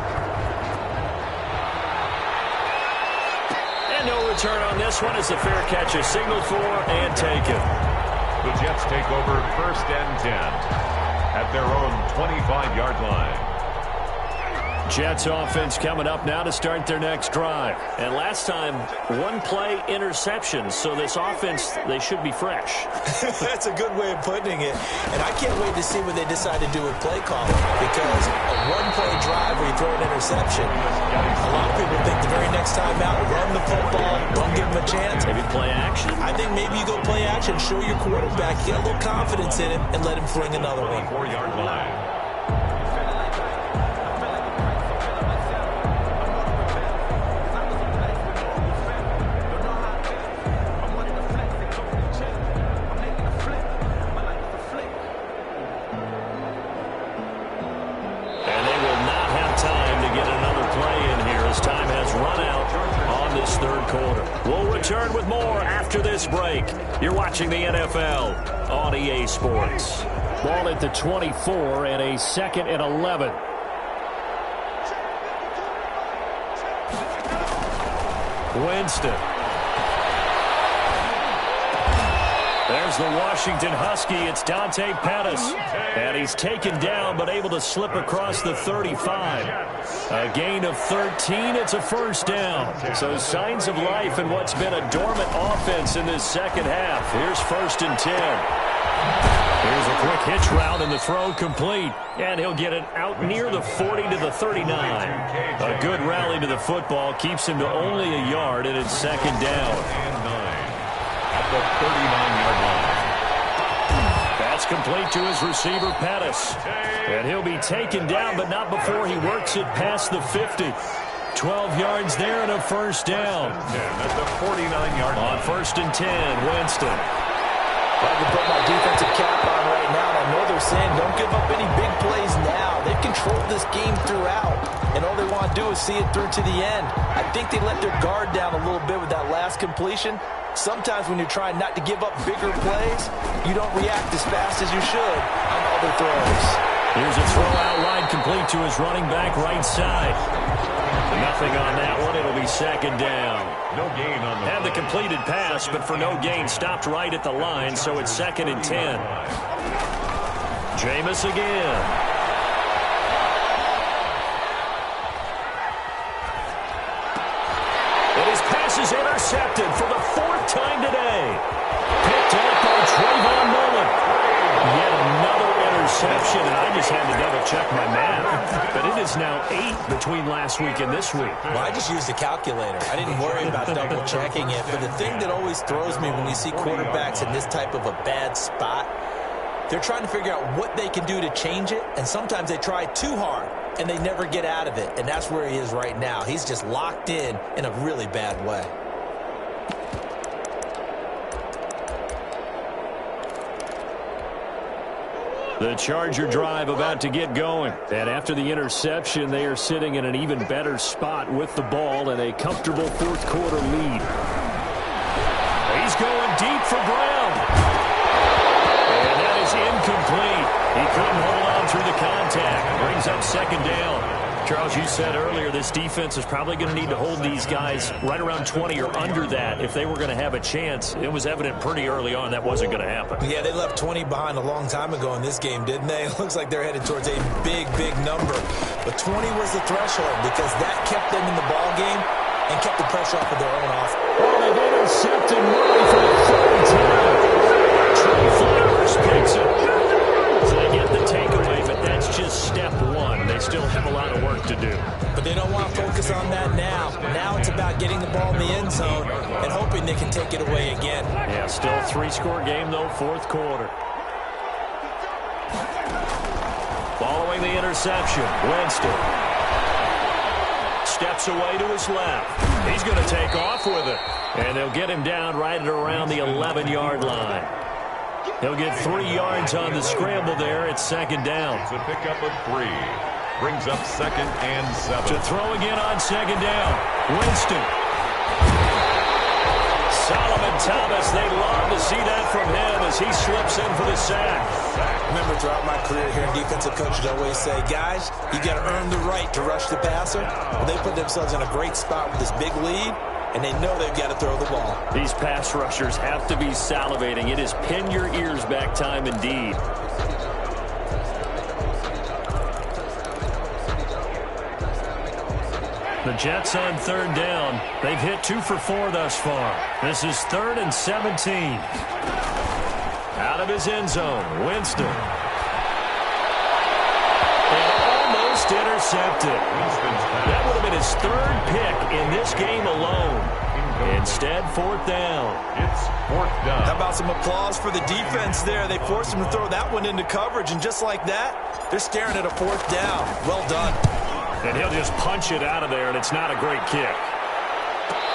And no return on this one as the fair catch is signaled for and taken. The Jets take over 1st and 10 at their own 25-yard line. Jets offense coming up now to start their next drive. And last time, 1-play interceptions. So this offense, they should be fresh. That's a good way of putting it. And I can't wait to see what they decide to do with play calling. Because a 1-play drive where you throw an interception, a lot of people think the very next time out, run the football, don't give them a chance. Maybe play action. I think maybe you go play action, show your quarterback, get a little confidence in him, and let him fling another one. 4-yard line. Return with more after this break. You're watching the NFL on EA Sports. Ball at the 24 and a 2nd and 11. Winston. There's the Washington Husky. It's Dante Pettis. And he's taken down but able to slip across the 35. A gain of 13. It's a 1st down. So signs of life in what's been a dormant offense in this 2nd half. Here's 1st and 10. Here's a quick hitch route and the throw complete. And he'll get it out near the 40 to the 39. A good rally to the football keeps him to only a yard, and it's 2nd down. At the 39-yard line. That's complete to his receiver, Pettis. And he'll be taken down, but not before he works it past the 50. 12 yards there and a 1st down. At the 49-yard line. On 1st and 10, Winston. I can put my defensive cap on right now, and I know they're saying don't give up any big plays now. They've controlled this game throughout, and all they want to do is see it through to the end. I think they let their guard down a little bit with that last completion. Sometimes when you're trying not to give up bigger plays, you don't react as fast as you should on other throws. Here's a throw out wide, complete to his running back right side. Nothing on that one. It'll be 2nd down. No gain on the Had the completed pass, but for no gain, stopped right at the line, so it's 2nd and 10. Jameis again. And his pass is intercepted for the 4th time today. Picked up by Trayvon Mullen. Yet another interception, and I just had to double-check my math. But it is now 8 between last week and this week. Well, I just used a calculator. I didn't worry about double-checking it. But the thing that always throws me when you see quarterbacks in this type of a bad spot, they're trying to figure out what they can do to change it, and sometimes they try too hard, and they never get out of it. And that's where he is right now. He's just locked in a really bad way. The Charger drive about to get going. And after the interception, they are sitting in an even better spot with the ball and a comfortable fourth quarter lead. He's going deep for Brown. And that is incomplete. He couldn't hold on through the contact. Brings up second down. Charles, you said earlier this defense is probably going to need to hold these guys right around 20 or under that if they were going to have a chance. It was evident pretty early on that wasn't going to happen. Yeah, they left 20 behind a long time ago in this game, didn't they? It looks like they're headed towards a big, big number. But 20 was the threshold because that kept them in the ball game and kept the pressure off of their own offense. Oh, they've intercepted Murray for the third time. Trey Flowers picks it. So they get the takeaway, but that's just step one. They still have a lot of work to do. But they don't want to focus on that now. Now it's about getting the ball in the end zone and hoping they can take it away again. Yeah, still a three-score game, though, fourth quarter. Following the interception, Winston steps away to his left. He's going to take off with it. And they'll get him down right at around the 11-yard line. He'll get 3 yards on the scramble there. It's second down. It's a pickup of 3. Brings up 2nd and 7. To throw again on second down. Winston. Solomon Thomas, they love to see that from him as he slips in for the sack. Remember, throughout my career here, defensive coaches always say, guys, you got to earn the right to rush the passer. Well, they put themselves in a great spot with this big lead, and they know they've got to throw the ball. These pass rushers have to be salivating. It is pin your ears back time indeed. The Jets on third down. They've hit 2 for 4 thus far. This is 3rd and 17. Out of his end zone, Winston. And almost intercepted. That would have been his 3rd pick in this game alone. Instead, 4th down. It's 4th down. How about some applause for the defense there? They forced him to throw that one into coverage, and just like that, they're staring at a 4th down. Well done. And he'll just punch it out of there, and it's not a great kick.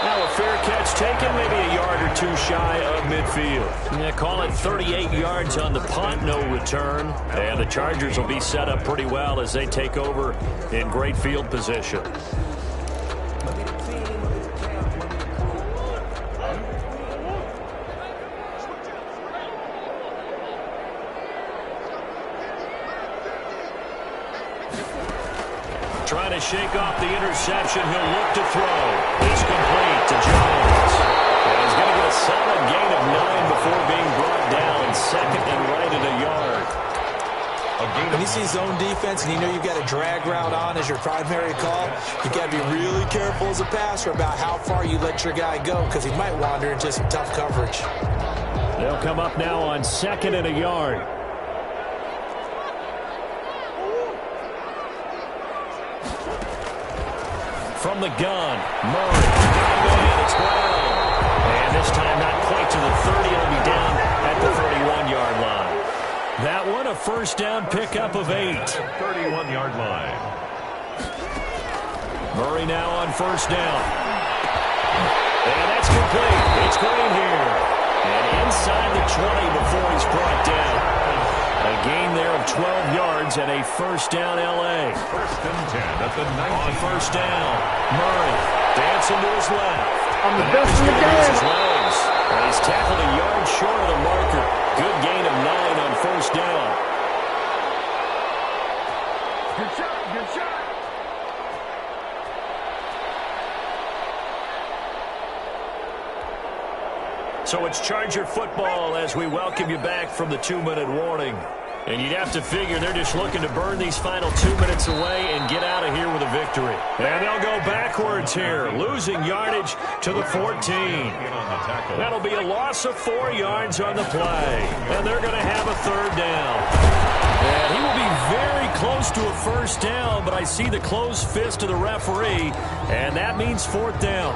Now a fair catch taken, maybe a yard or 2 shy of midfield. Yeah, call it 38 yards on the punt, no return. And the Chargers will be set up pretty well as they take over in great field position. Trying to shake off the interception. He'll look to throw. It's complete to Jones. And he's going to get a solid gain of 9 before being brought down. 2nd and right at a yard. When you see zone defense and you know you've got a drag route on as your primary call, you've got to be really careful as a passer about how far you let your guy go because he might wander into some tough coverage. They'll come up now on 2nd and a yard. From the gun, Murray. And it's Brown. And this time not quite to the 30. It'll be down at the 31-yard line. That one, a first down pickup of 8. 31-yard line. Murray now on first down. And that's complete. It's Green here. And inside the 20 before he's brought down. A gain there of 12 yards and a first down L.A. 1st and 10 at the 19. On first down, Murray dancing to his left. I'm the best in the game. His legs. And he's tackled a yard short of the marker. Good gain of 9 on first down. Good shot, good shot. So it's Charger football as we welcome you back from the 2-minute warning. And you'd have to figure they're just looking to burn these final 2 minutes away and get out of here with a victory. And they'll go backwards here, losing yardage to the 14. That'll be a loss of 4 yards on the play. And they're going to have a 3rd down. And he will be very close to a first down, but I see the closed fist of the referee, and that means 4th down.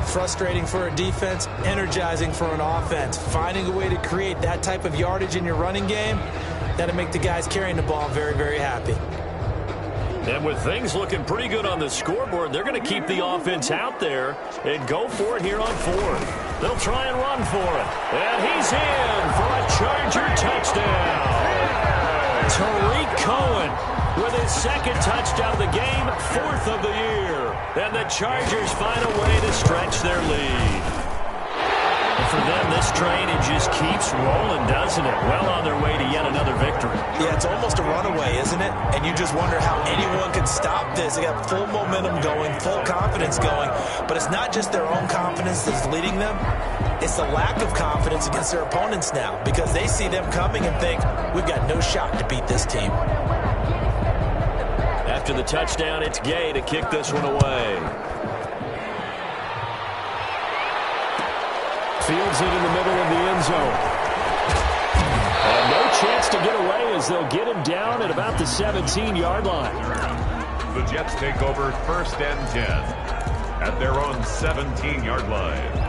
Frustrating for a defense, energizing for an offense. Finding a way to create that type of yardage in your running game, that'll make the guys carrying the ball very, very happy. And with things looking pretty good on the scoreboard, they're going to keep the offense out there and go for it here on 4th. They'll try and run for it. And he's in for a Charger touchdown. Cohen with his second touchdown of the game, 4th of the year. And the Chargers find a way to stretch their lead. And for them, this train, it just keeps rolling, doesn't it? Well on their way to yet another victory. Yeah, it's almost a runaway, isn't it? And you just wonder how anyone can stop this. They got full momentum going, full confidence going. But it's not just their own confidence that's leading them. It's the lack of confidence against their opponents now, because they see them coming and think, we've got no shot to beat this team. After the touchdown, it's Gay to kick this one away. Fields it in the middle of the end zone. And no chance to get away as they'll get him down at about the 17-yard line. The Jets take over 1st and 10 at their own 17-yard line.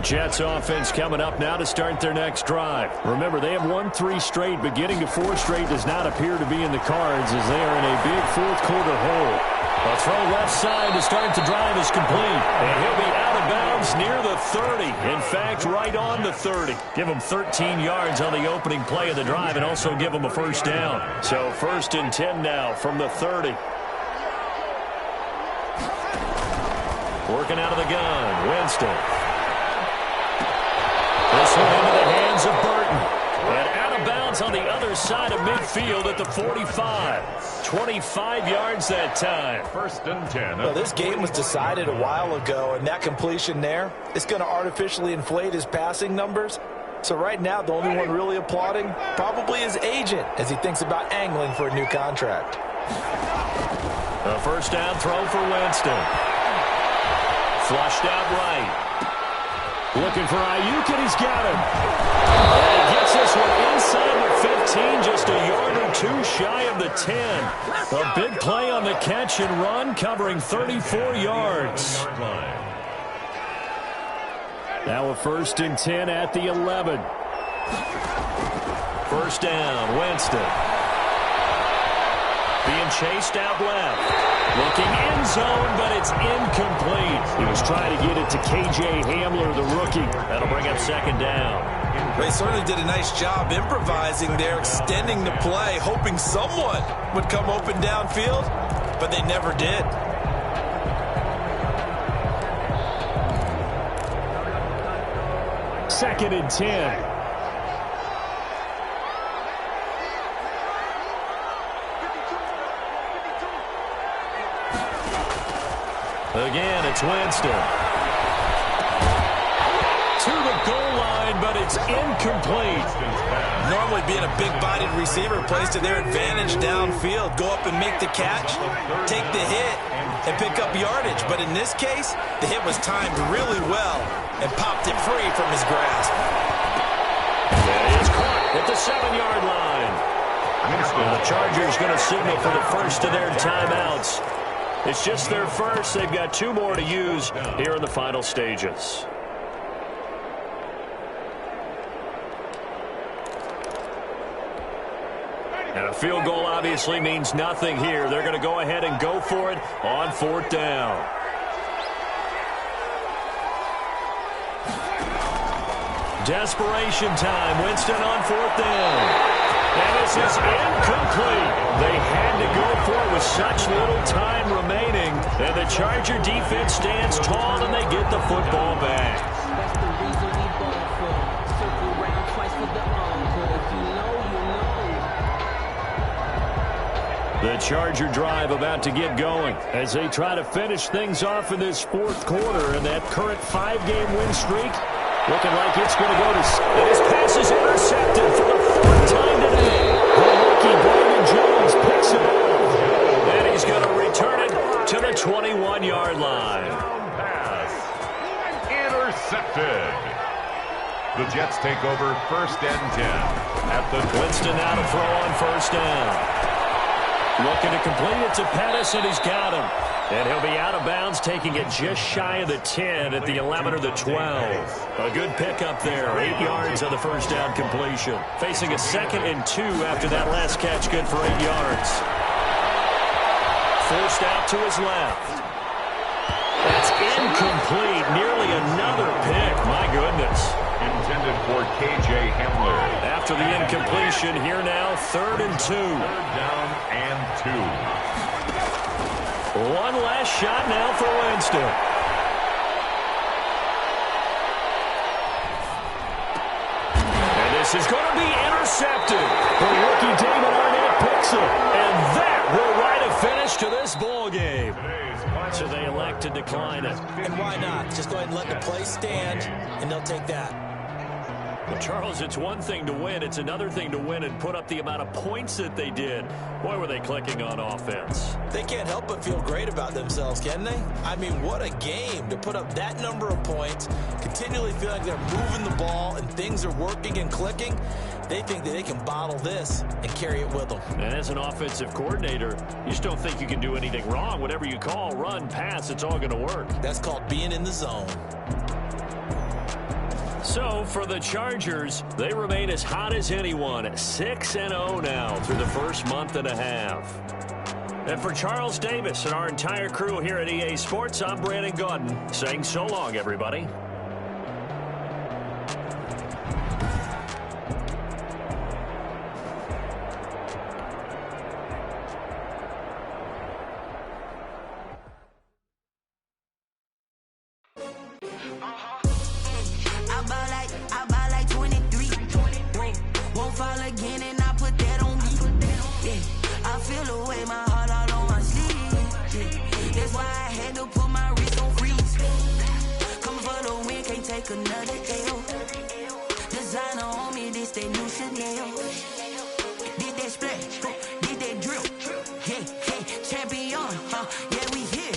Jets offense coming up now to start their next drive. Remember, they have won 3 straight, but getting to 4 straight does not appear to be in the cards as they are in a big fourth-quarter hole. A throw left side to start the drive is complete, and he'll be out of bounds near the 30. In fact, right on the 30. Give him 13 yards on the opening play of the drive and also give him a first down. So 1st and 10 now from the 30. Working out of the gun, Winston. This one into the hands of Burton. And out of bounds on the other side of midfield at the 45. 25 yards that time. 1st and 10. Well, this game was decided a while ago, and that completion there is going to artificially inflate his passing numbers. So right now, the only one really applauding probably his agent as he thinks about angling for a new contract. A first down throw for Winston. Flushed out right. Looking for Ayuk, and he's got him. And he gets this one inside the 15, just a yard or 2 shy of the 10. A big play on the catch and run, covering 34 yards. Now a 1st and 10 at the 11. First down, Winston. Being chased out left. Looking end zone, but it's incomplete. He was trying to get it to K.J. Hamler, the rookie. That'll bring up 2nd down. They certainly did a nice job improvising there, extending the play, hoping someone would come open downfield, but they never did. Second and 10. Again, it's Winston. To the goal line, but it's incomplete. Normally being a big-bodied receiver plays to their advantage downfield. Go up and make the catch, take the hit, and pick up yardage. But in this case, the hit was timed really well and popped it free from his grasp. That is caught at the 7-yard line. And the Chargers going to signal for the first of their timeouts. It's just their first. They've got 2 more to use here in the final stages. And a field goal obviously means nothing here. They're going to go ahead and go for it on 4th down. Desperation time. Winston on 4th down. And this is incomplete. They had to go for it with such little time remaining. And the Charger defense stands tall, and they get the football back. That's the reason we ball for. Circle round twice for the encore. If you know, you know. The Charger drive about to get going as they try to finish things off in this 4th quarter. And that current 5-game win streak looking like it's going to go to... And his pass is intercepted for the 4th time today. The rookie Brandon Jones picks it up. And he's going to return it to the 21-yard line. Pass. Intercepted. The Jets take over 1st and 10 at the... Winston now to throw on 1st down. Looking to complete it to Pettis, and he's got him. And he'll be out of bounds, taking it just shy of the 10 at the 11 or the 12. A good pickup there, 8 yards on the first down completion. Facing a 2nd and 2 after that last catch, good for 8 yards. Forced out to his left. That's incomplete, nearly another pick, my goodness. Intended for K.J. Hamler. after the incompletion. Here now, 3rd and 2. 3rd down and 2. One last shot now for Winston. And this is going to be intercepted. The rookie David Arnett picks it. And that will write a finish to this ball game. So they elect to decline it. And why not? Just go ahead and let the play stand, and they'll take that. Well, Charles, it's one thing to win. It's another thing to win and put up the amount of points that they did. Boy, were they clicking on offense. They can't help but feel great about themselves, can they? I mean, what a game to put up that number of points, continually feel like they're moving the ball and things are working and clicking. They think that they can bottle this and carry it with them. And as an offensive coordinator, you just don't think you can do anything wrong. Whatever you call, run, pass, it's all going to work. That's called being in the zone. So, for the Chargers, they remain as hot as anyone, 6-0 now through the first month and a half. And for Charles Davis and our entire crew here at EA Sports, I'm Brandon Gaudin saying so long, everybody. I buy like 23. Won't fall again and I put that on me. Yeah, I feel the way my heart all on my sleeve. Yeah, that's why I had to put my wrist on freeze. Coming for the win, can't take another L. Designer on me, this that new Chanel. Did that splash, did that drill. Yeah, champion, yeah, we here.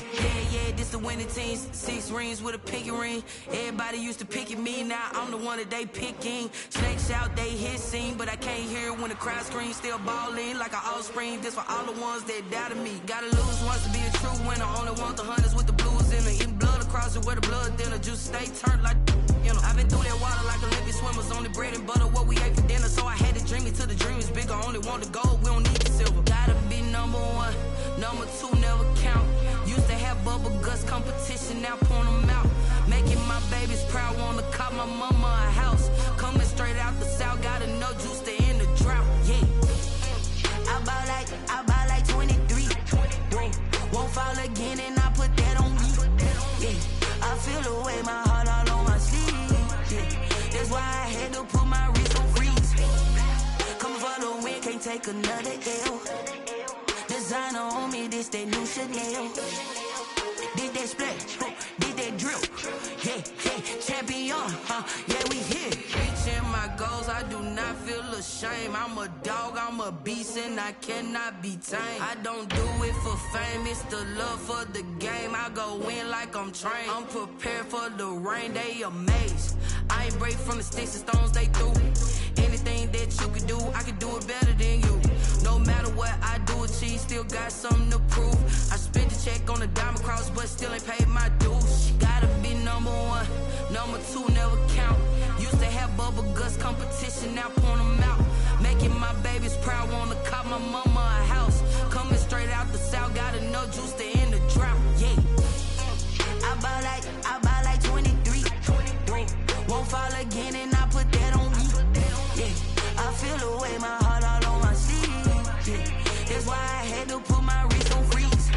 Yeah, this the winning team. 6 rings with a pinky ring. Everybody used to picking me, now I'm the one that they picking. Snakes out, they hissing, but I can't hear when the crowd screams. Still balling like an offspring. This for all the ones that doubted me. Gotta lose once to be a true winner. Only want the hunters with the blues in it. Eating blood across it where the blood dinner. Juice stay turned like, you know. I've been through that water like Olympic swimmers. Only bread and butter, what we ate for dinner. So I had to dream it till the dream is bigger. Only want the gold, we don't need the silver. Gotta be number 1, number 2 never count. Used to have bubble guts competition, now point them out. Making my babies proud, wanna cop my mama a house. Coming straight out the south, gotta know juice to end the drought. Yeah, I buy like 23. Won't fall again and I put that on me. Yeah, I feel the way my heart all on my sleeve. Yeah, that's why I had to put my wrist on freeze. Coming for the win, can't take another L. Designer on me, this that new Chanel. Did that splash, did that drill. Yeah, champion, yeah, we here. Reaching my goals, I do not feel ashamed. I'm a dog, I'm a beast, and I cannot be tamed. I don't do it for fame, it's the love for the game. I go in like I'm trained. I'm prepared for the rain, they amazed. I ain't break from the sticks and stones they threw. Anything that you can do, I can do it better than you. No matter what I do, achieve, still got something to prove. I spent the check on the diamond cross, but still ain't paid my dues. Gotta be number 1, number 2 never count. Used to have bubble guts competition, now point them out. Making my babies proud, wanna cop my mama a house. Coming straight out the south, gotta know juice to end the drought. Yeah, I buy like 23. Won't fall again and I put that on me. Yeah, I feel the way my heart all on my sleeve. Yeah, that's why I had to put my wrist on freeze.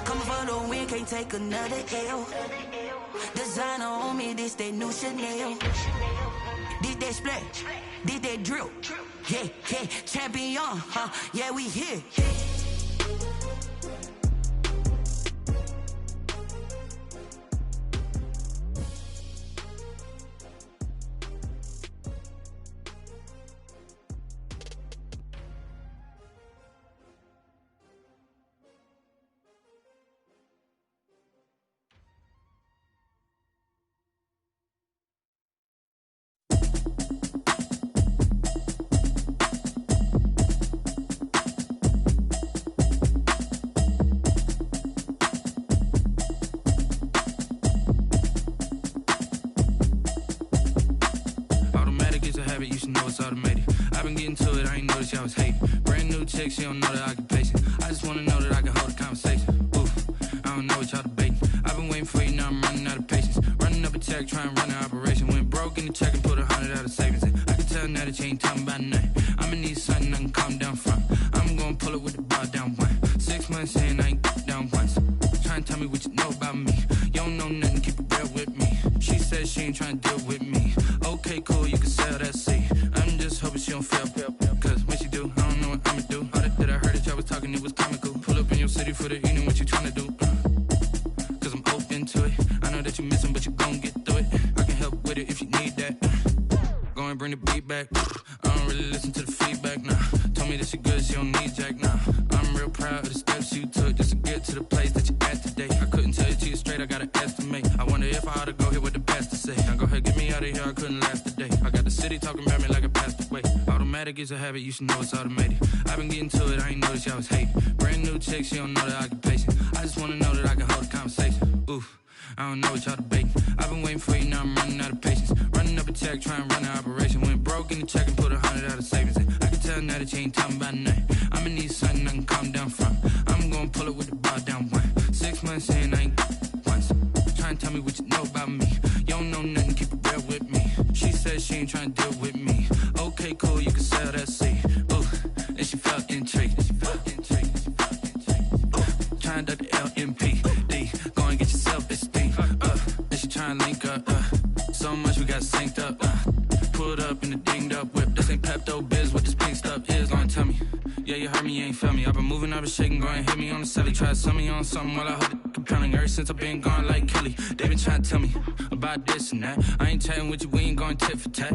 Coming for the win, can't take another L. Designer on me, this that new Chanel. Did that splash, did that drill. Yeah, champion, yeah, we here. You should know it's automated. I've been getting to it, I ain't noticed y'all was hating. Brand new chick, she don't know the occupation. I just wanna know that I can hold a conversation. Oof, I don't know what y'all debating. I've been waiting for you, now I'm running out of patience. Running up a check, trying to run an operation. Went broke in the check and put 100 out of savings in. I can tell tell now that you ain't talking about nothing. I'ma need something I can calm down from. I'm gonna pull it with the bar down one. 6 months in, I ain't down once. Trying to tell me what you know about me. You don't know nothing, keep it real with me. She said she ain't trying to deal with me. Okay, cool, you can sell that seat. I'm just hoping she don't fail. Cause when she do, I don't know what I'ma do. All that I heard that y'all was talking, it was comical. Pull up in your city for the evening, what you trying to do? Cause I'm open to it. I know that you missing, but you gon' get through it. I can help with it if you need that. Go and bring the beat back. I don't really listen to the feedback, nah. Told me that she good, she don't need jack, nah. I'm real proud of the steps you took just to get to the place that you're at today. I couldn't tell it to you straight, I gotta estimate. I wonder if I ought to go here with the pastor say. Now go ahead, get me out of here, I couldn't last today. I got the city talking about me like I passed away. Automatic is a habit, you should know it's automated. I've been getting to it, I ain't noticed y'all was hating. Brand new chick, she don't know the occupation. I just wanna know that I can hold a conversation. Oof, I don't know what y'all debating. I've been waiting for you, now I'm running out of patience. Running up a check, trying to run an operation. Went broke in the check and put 100 out of savings in. I can tell now that you ain't talking about nothing. I'ma need something I can calm down from. I'm gonna pull it with the bar down one. 6 months in, I ain't once. Trying to tell me what you know about me. You don't know nothing, keep it real with me. She said she ain't trying to deal with me. Okay, cool, you can sell that seat. Ooh, and she felt intrigued. Trying to duck the LMPD. Go and get your self-esteem. And she trying to link up. So much we got synced up. Pulled up in the dinged up whip. This ain't Pepto-Biz, what this pink stuff is. Gonna tell me. Yeah, you heard me, you ain't felt me. I've been moving, I've been shaking, go and hit me on the celly. Try to sell me on something while I hold it compelling. Ever since I've been gone like Kelly, they been trying to tell me about this and that. I ain't chatting with you, we ain't going tit for tat.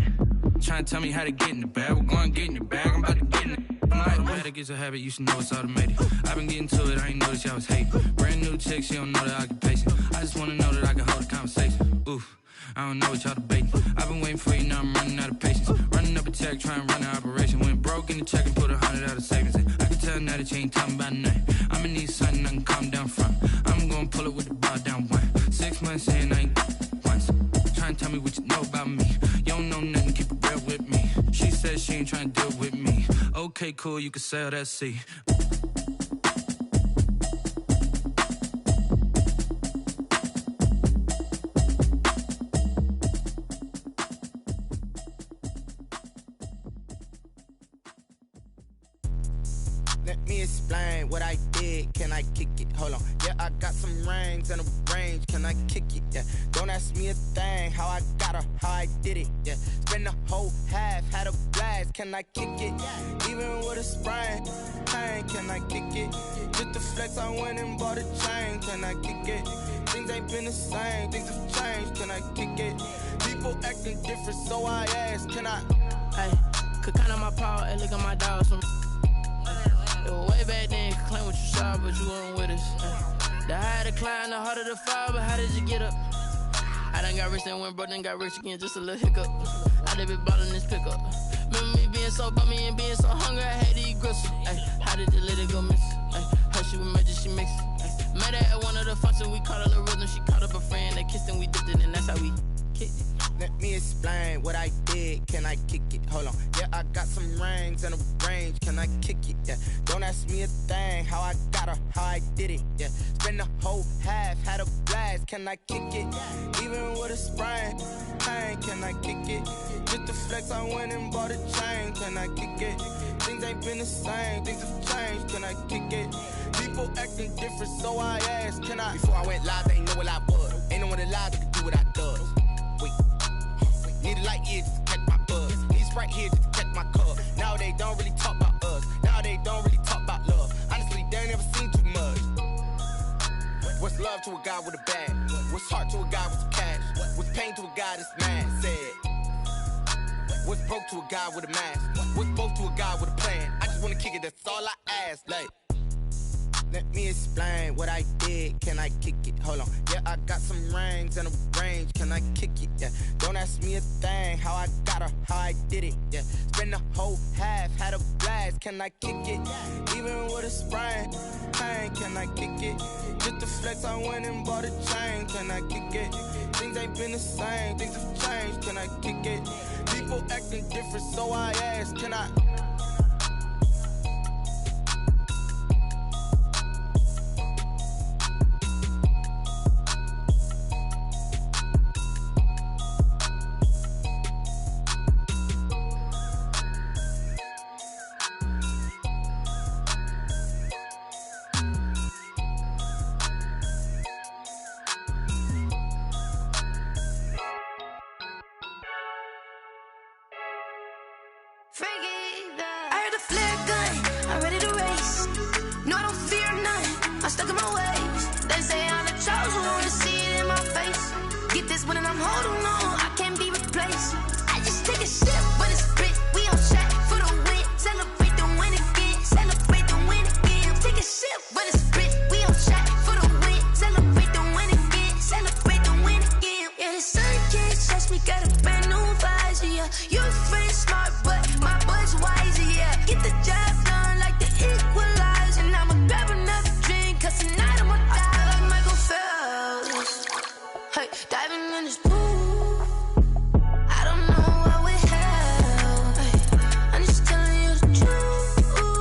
Trying to tell me how to get in the bag. We're going to get in your bag, I'm about to get in it. Automatic is a habit, you should know it's automated. I've been getting to it, I ain't noticed y'all was hating. Brand new chick, she don't know the occupation. I just wanna know that I can hold a conversation. Oof, I don't know what y'all debating. I've been waiting for you, now I'm running out of patience. Running up a check, trying to run an operation. Went broke in the check and put 100 out of savings in. I can tell now that you ain't talking about nothing. I'ma need something I can calm down from. I'm gonna pull it with the bar down one. 6 months in, I ain't once. Trying to tell me what you know about me. You don't know nothing, keep it real with me. She said she ain't trying to deal with me. Okay, cool, you can sell that seat. Let me explain what I did. Can I kick it? Hold on. Yeah, I got some rings and a range. Can I kick it? Yeah. Don't ask me a thing. How I got her, how I did it. Yeah. Spend the whole half, had a blast. Can I kick it? Even with a sprain. Pain, can I kick it? Just the flex, I went and bought a chain. Can I kick it? Things ain't been the same. Things have changed. Can I kick it? People acting different, so I ask. Can I? Hey, could count on my power and look at my dogs from. It was way back then, could claim what you saw, but you weren't with us. The higher the climb, the harder the fall, but how did you get up? I done got rich and went broke, then got rich again, just a little hiccup. I done been bottling this pickup. Remember me being so bummy and being so hungry, I had to eat gristle. Ay, how did the lady go miss? Ay, her she was major, she mixed. Met her at one of the functions, we caught a little rhythm. She caught up a friend, they kissed and we dipped it, and that's how we kicked it. Let me explain what I did. Can I kick it? Hold on. Yeah, I got some rings and a range. Can I kick it? Yeah. Don't ask me a thing. How I got her, how I did it. Yeah. Spend the whole half, had a blast. Can I kick it? Even with a sprain. Pain, can I kick it? Just the flex, I went and bought a chain. Can I kick it? Things ain't been the same. Things have changed. Can I kick it? People acting different, so I asked. Can I? Before I went live, they ain't know what I was. Ain't no one alive that could do what I does. Need a light here just to catch my buzz. Need Sprite here just to catch my cup. Now they don't really talk about us. Now they don't really talk about love. Honestly, they ain't never seen too much. What's love to a guy with a bag? What's heart to a guy with some cash? What's pain to a guy that's mad? Said. What's broke to a guy with a mask? What's broke to a guy with a plan? I just wanna kick it, that's all I ask. Like, let me explain what I did. Can I kick it? Hold on. Yeah, I got some rings and a range. Can I kick it? Yeah. Don't ask me a thing. How I got her, how I did it. Yeah. Spend the whole half, had a blast. Can I kick it? Even with a sprain. Pain, can I kick it? Just the flex, I went and bought a chain. Can I kick it? Things ain't been the same. Things have changed. Can I kick it? People acting different, so I ask. Can I? I heard the flare gun, I'm ready to race. No, I don't fear none, I'm stuck in my ways. They say I'm the chosen one, see it in my face. Get this one and I'm holding on, I can't be replaced. I just take a sip, but it's split. We on track for the win, celebrate the win again, celebrate the win again. Take a sip, but it's split. We on track for the win, celebrate the win again, celebrate the win again. Yeah, the sun can't touch me, got a brand new visor, yeah. Your friend smart, but my boy's wiser, yeah. Get the job done like the equalizer. And I'ma grab another drink, cause tonight I'ma die like Michael Phelps. Hey, diving in this pool, I don't know what we have. Hey, I'm just telling you the truth.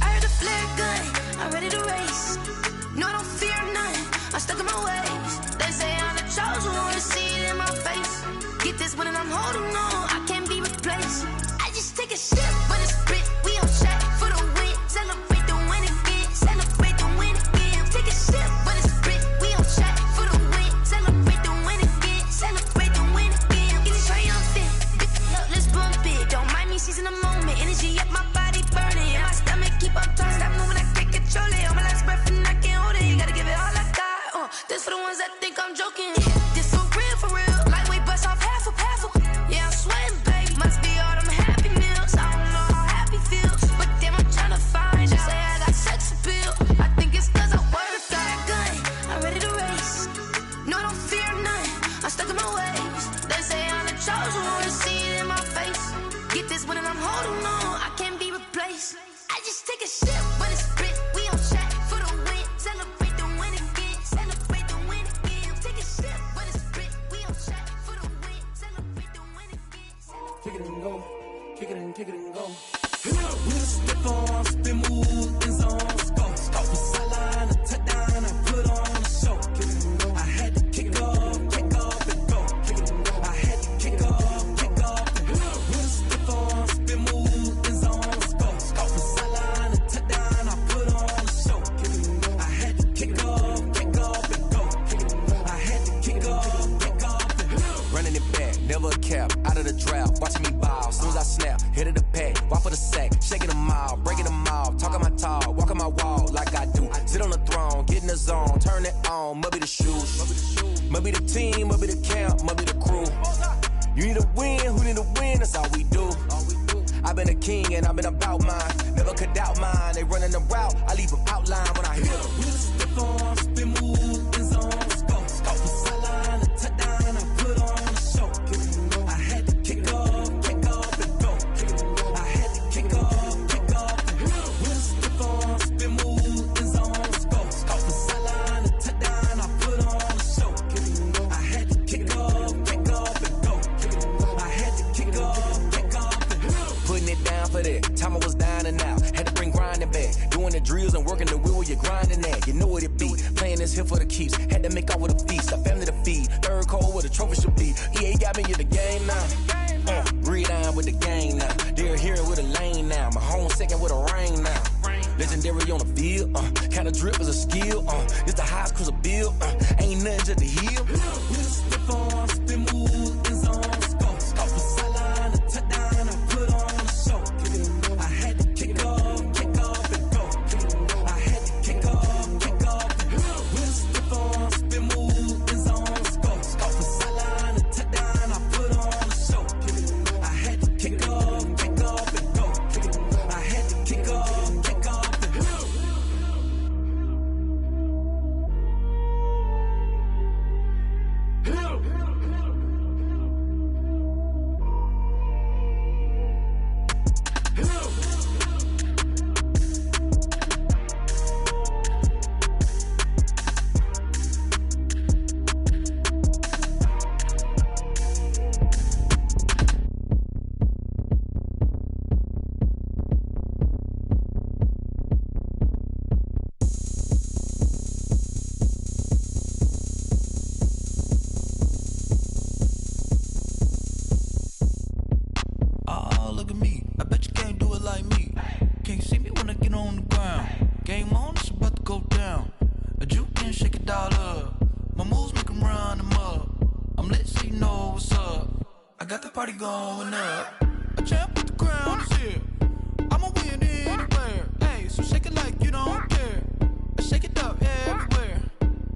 I heard the flare gun, I'm ready to race. No, I don't fear none, I'm stuck in my ways. They say I'm the chosen one, see it in my face. Get this one and I'm holding on, I can't be replaced. I just take a sip, but it's split. We on track for the win, celebrate the win again, celebrate the win again. Take a sip, but it's split. We on track for the win, celebrate the win again, celebrate the win again. Get it triumphant, look, let's bump it. Don't mind me seizing the moment, energy up my body burning. And my stomach keep on turning, stop moving, I can't control it. On my last breath and I can't hold it. You gotta give it all I got. This for the ones that think I'm joking. This for real, for real. Lightweight bust off half a. Yeah, I'm sweating, babe. Must be all them happy meals. I don't know how happy feels, but damn, I'm tryna find you. Say I got sex appeal. I think it's cause I wear the fire gun. I'm ready to race. No, I don't fear none. I'm stuck in my ways. They say I'm the chosen one, see it in my face. Get this one and I'm holding on, I can't be replaced. I just take a sip, but it's split. We on track for the win, celebrate the win again, celebrate the win again. Take a sip, but it's split. We on track for the win, celebrate the win again. Kick it and go, kick it and go. With a stiff on, spin move, in zone, go. Off the sideline, a touchdown, I put on a show. Kick it and go. I had to kick off and go. Kick it and go. I had to kick off and go. With a stiff on, spin move, in zone, go. Off the sideline, a touchdown, I put on a show. Kick it and go. I had to kick off and go. Kick it and go. I had to kick off and go. Running it back, never a cap, out of the drought, watching me ball. As soon as I snap, hit of the pack, walk for the sack, shaking them all, breaking them all, talking my talk, walking my wall like I do. Sit on the throne, get in the zone, turn it on, must be the shoes, must be the team, must be the camp, must be the crew. You need a win, who need a win, that's all we do. I've been a king and I've been about mine, never could doubt mine. They running the route, I leave them outline when I hit them. With a stiff on, spin move, in zone, go. Off the sideline, a touchdown, I put on a show. I had to kick off and go. I had to kick off and go. With a stiff on, spin move, in zone, go. Off the sideline, a touchdown, I put on a show. I had to kick off and go. I had to kick off and go. Putting it down for that, time I was down and out. Had to bring grinding back, doing the drills and working the wheel where you're grinding at. You know what it be, playing this here for the keeps. Had to make out with a feast, a family to feed. Third cold where the trophy should be. EA got me in the game now. Read on with the gang now. They're here with a lane now. My home second with a rain now. Legendary on the field, kind of drip is a skill. It's the highest cruiser bill. Ain't nothing just to heal. With a stiff on, spin move, in zone, go. Off the sideline, a touchdown, I put on a show. I had to kick off and go. I had to kick off and go. With a stiff on, spin move, in zone, go. Off the sideline, a touchdown, I put on a show. I had to kick off and go. I had to kick off and go. party going up. I the champ, but the crown is here. I'ma win anywhere. Hey, so shake it like you don't care. I shake it up everywhere.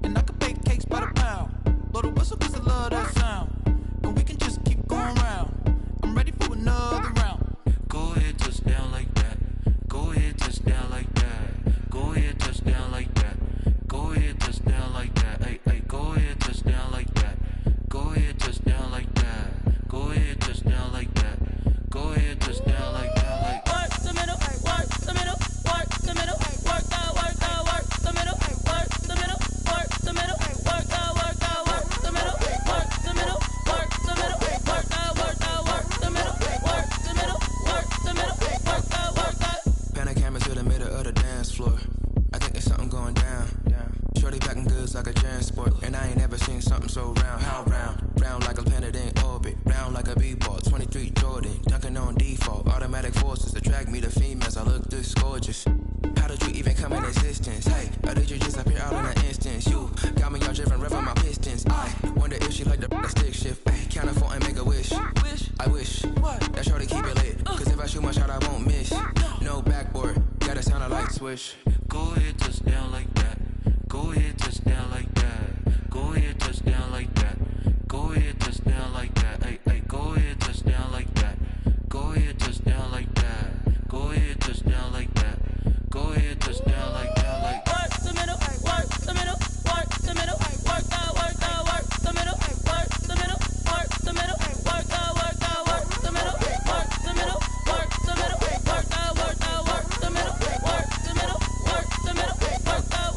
And I can bake cakes by the pound. Blow the whistle 'cause I love that sound. And we can just keep going round. I'm ready for another round. Go ahead, touch down like that. Go ahead, touch down like that. Go ahead, touch down like that. Go ahead, touch down like that. Hey, hey, go ahead, touch down like that. Go ahead, touch down like that. Go ahead, touch down like that. Go ahead, touch down like that. Like work the middle, work the middle, work the middle, work the middle, work the middle, work the middle, work the middle, work the middle, work the middle, work the middle, work the middle, work the middle, work the. Pan a camera to the middle of the dance floor. I think there's something going down. Shorty packing goods like a transport, and I ain't ever seen something so round. How round? Round like a planet in orbit, round like a b-ball. 23 Jordan, dunking on default. Automatic forces attract me to females. I look this gorgeous. How did you even come in existence? Hey, or did you just appear out in an instance? You got me all driven, revving my pistons. I wonder if she like the stick shift. Hey, count a 4 and make a wish. I wish that shorty keep it lit, 'cause if I shoot my shot, I won't miss. No backboard, gotta sound a light switch. go ahead, touch down like that. Go ahead, touch down like that. Go ahead, touch down like that. Go ahead, touch down like that. Hey, hey, go ahead, touch down like that. Go ahead, touch down like that. Go ahead, touch down like that. Go ahead, touch down like that. Like work the middle, work the middle, work the middle, work the middle, work the middle, work the middle, work the middle, work the middle, work the middle, work the middle, work the middle, work the middle, work the middle, work the middle, work the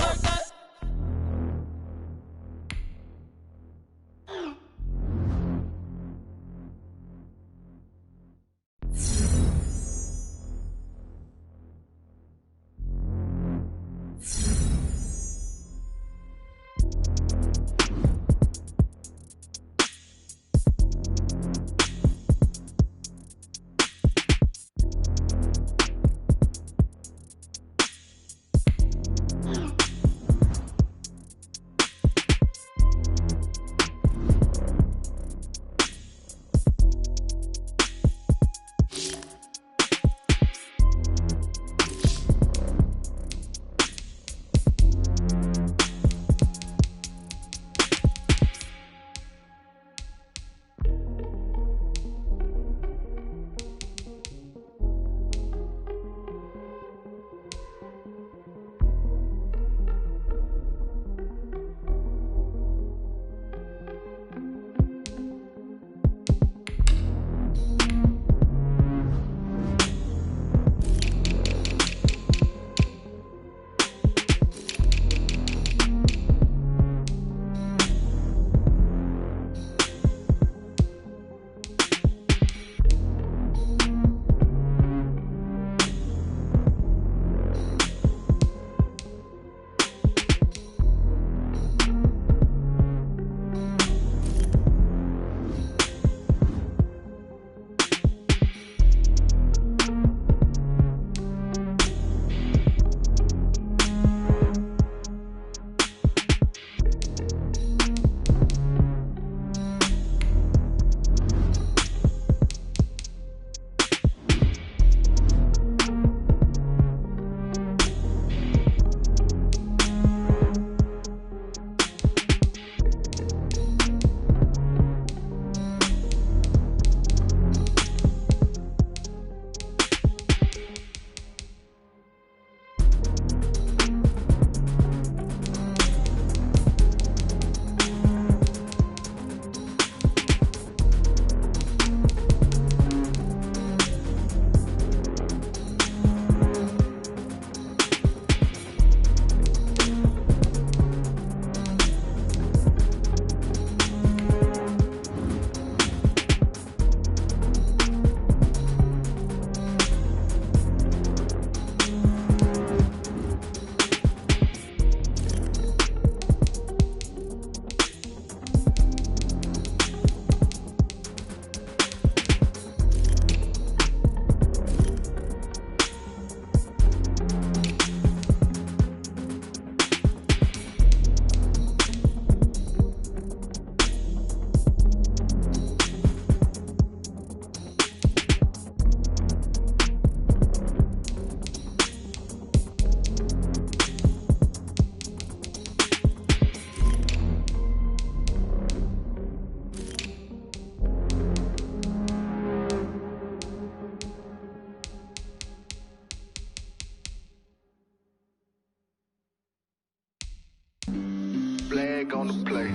flag on the play.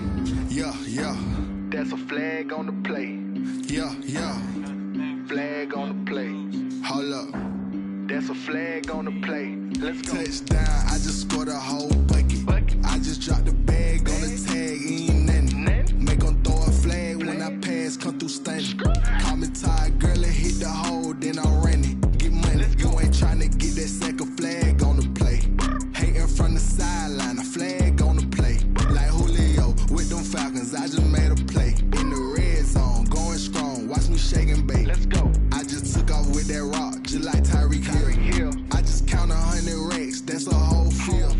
Yeah, yeah. That's a flag on the play. Yeah, yeah. Flag on the play. Hold up. That's a flag on the play. Let's go. Touchdown, I just scored a whole bucket. I just dropped the bag on the tag, ain't nothing. Make them throw a flag when I pass, come through stunning. Call me tired, girl, and hit the hole, then I'm running. Get money, you ain't tryna get that second flag on the play. Hating from the sideline, a flag on the play. Like Julio with them Falcons, I just made a play. In the red zone, going strong, watch me shake and bake. Let's go. I just took off with that rock, just like Tyreek Hill. I just count 100 racks, that's a whole field.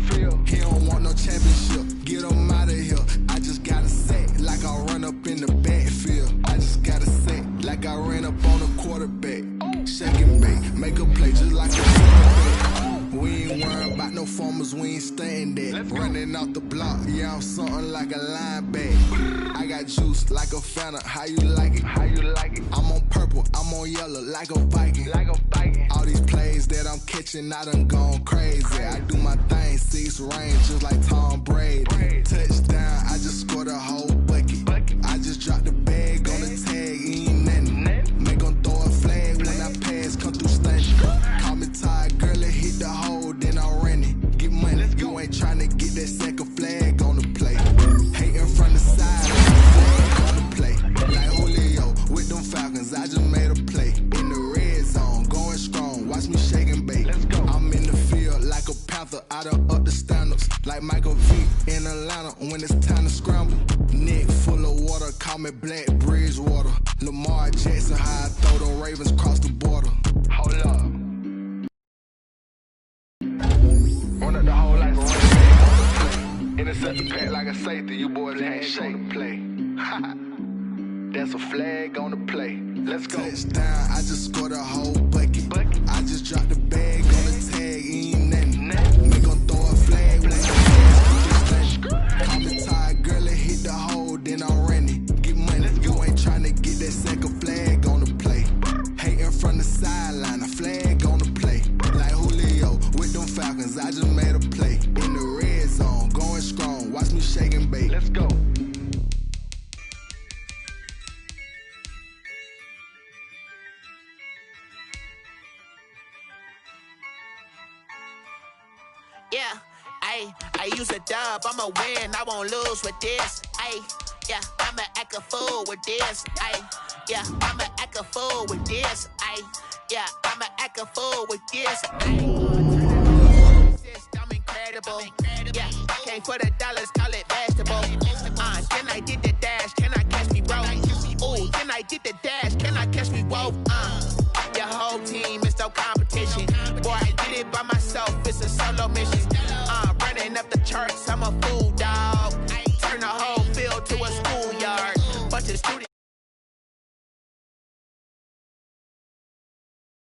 He don't want no championship, get him out of here. I just got a set, like I run up in the backfield. I just got a set, like I ran up on a quarterback. Shake and bake, make a play just like a quarterback. We ain't worried about no formers, we ain't staying there. Running off the block, yeah, I'm something like a linebacker. I got juice like a Fanta, how you like it? How you like it? I'm on purple, I'm on yellow, like a Viking. Like a Viking. All these plays that I'm catching, I done gone crazy. I do my thing, 6 range, just like Tom Brady. Touchdown, I just scored a whole bucket. I just dropped the bag on the tag, ain't nothing. Make them throw a flag when I pass, come through stunning. Call me tired, girl, and hit the hole, then I'm running. Get money, you ain't tryna get that second flag on the play. Hating from the side, flag on the play. Like Julio with them Falcons, I just made a play. In the red zone, going strong, watch me shake and bake. I'm in the field like a panther, I done up the standards. Like Michael V in Atlanta when it's time to scramble. Neck full of water, call me Black Bridgewater. Lamar Jackson, how I throw the Ravens cross the border. Hold up. Run up the whole like a running back. Intercept the pack like a safety, you boys ain't shake. Play. That's a flag on the play. Let's go. Touchdown, I just scored a whole bucket. I just dropped the bag on the tag, ain't nothing. Make them throw a flag when I pass. Call me tired, girl, and hit the hole, then I'm running. Get money, you ain't tryna get that second flag on the play. Hating from the sideline, a flag on the play. Like Julio with them Falcons, I just made a play. In the red zone, going strong, watch me shake and bake. Let's go. Yeah, I use a dub, I'ma win, I won't lose with this. Yeah, I'ma act a fool with this. Yeah, I'ma act a fool with this. Yeah, I'ma act a fool with this. I'm incredible. Yeah, came for the dollars, call it basketball. Can I get the dash? Can I catch me, bro? Ooh, can I get the dash? Can I catch me, bro?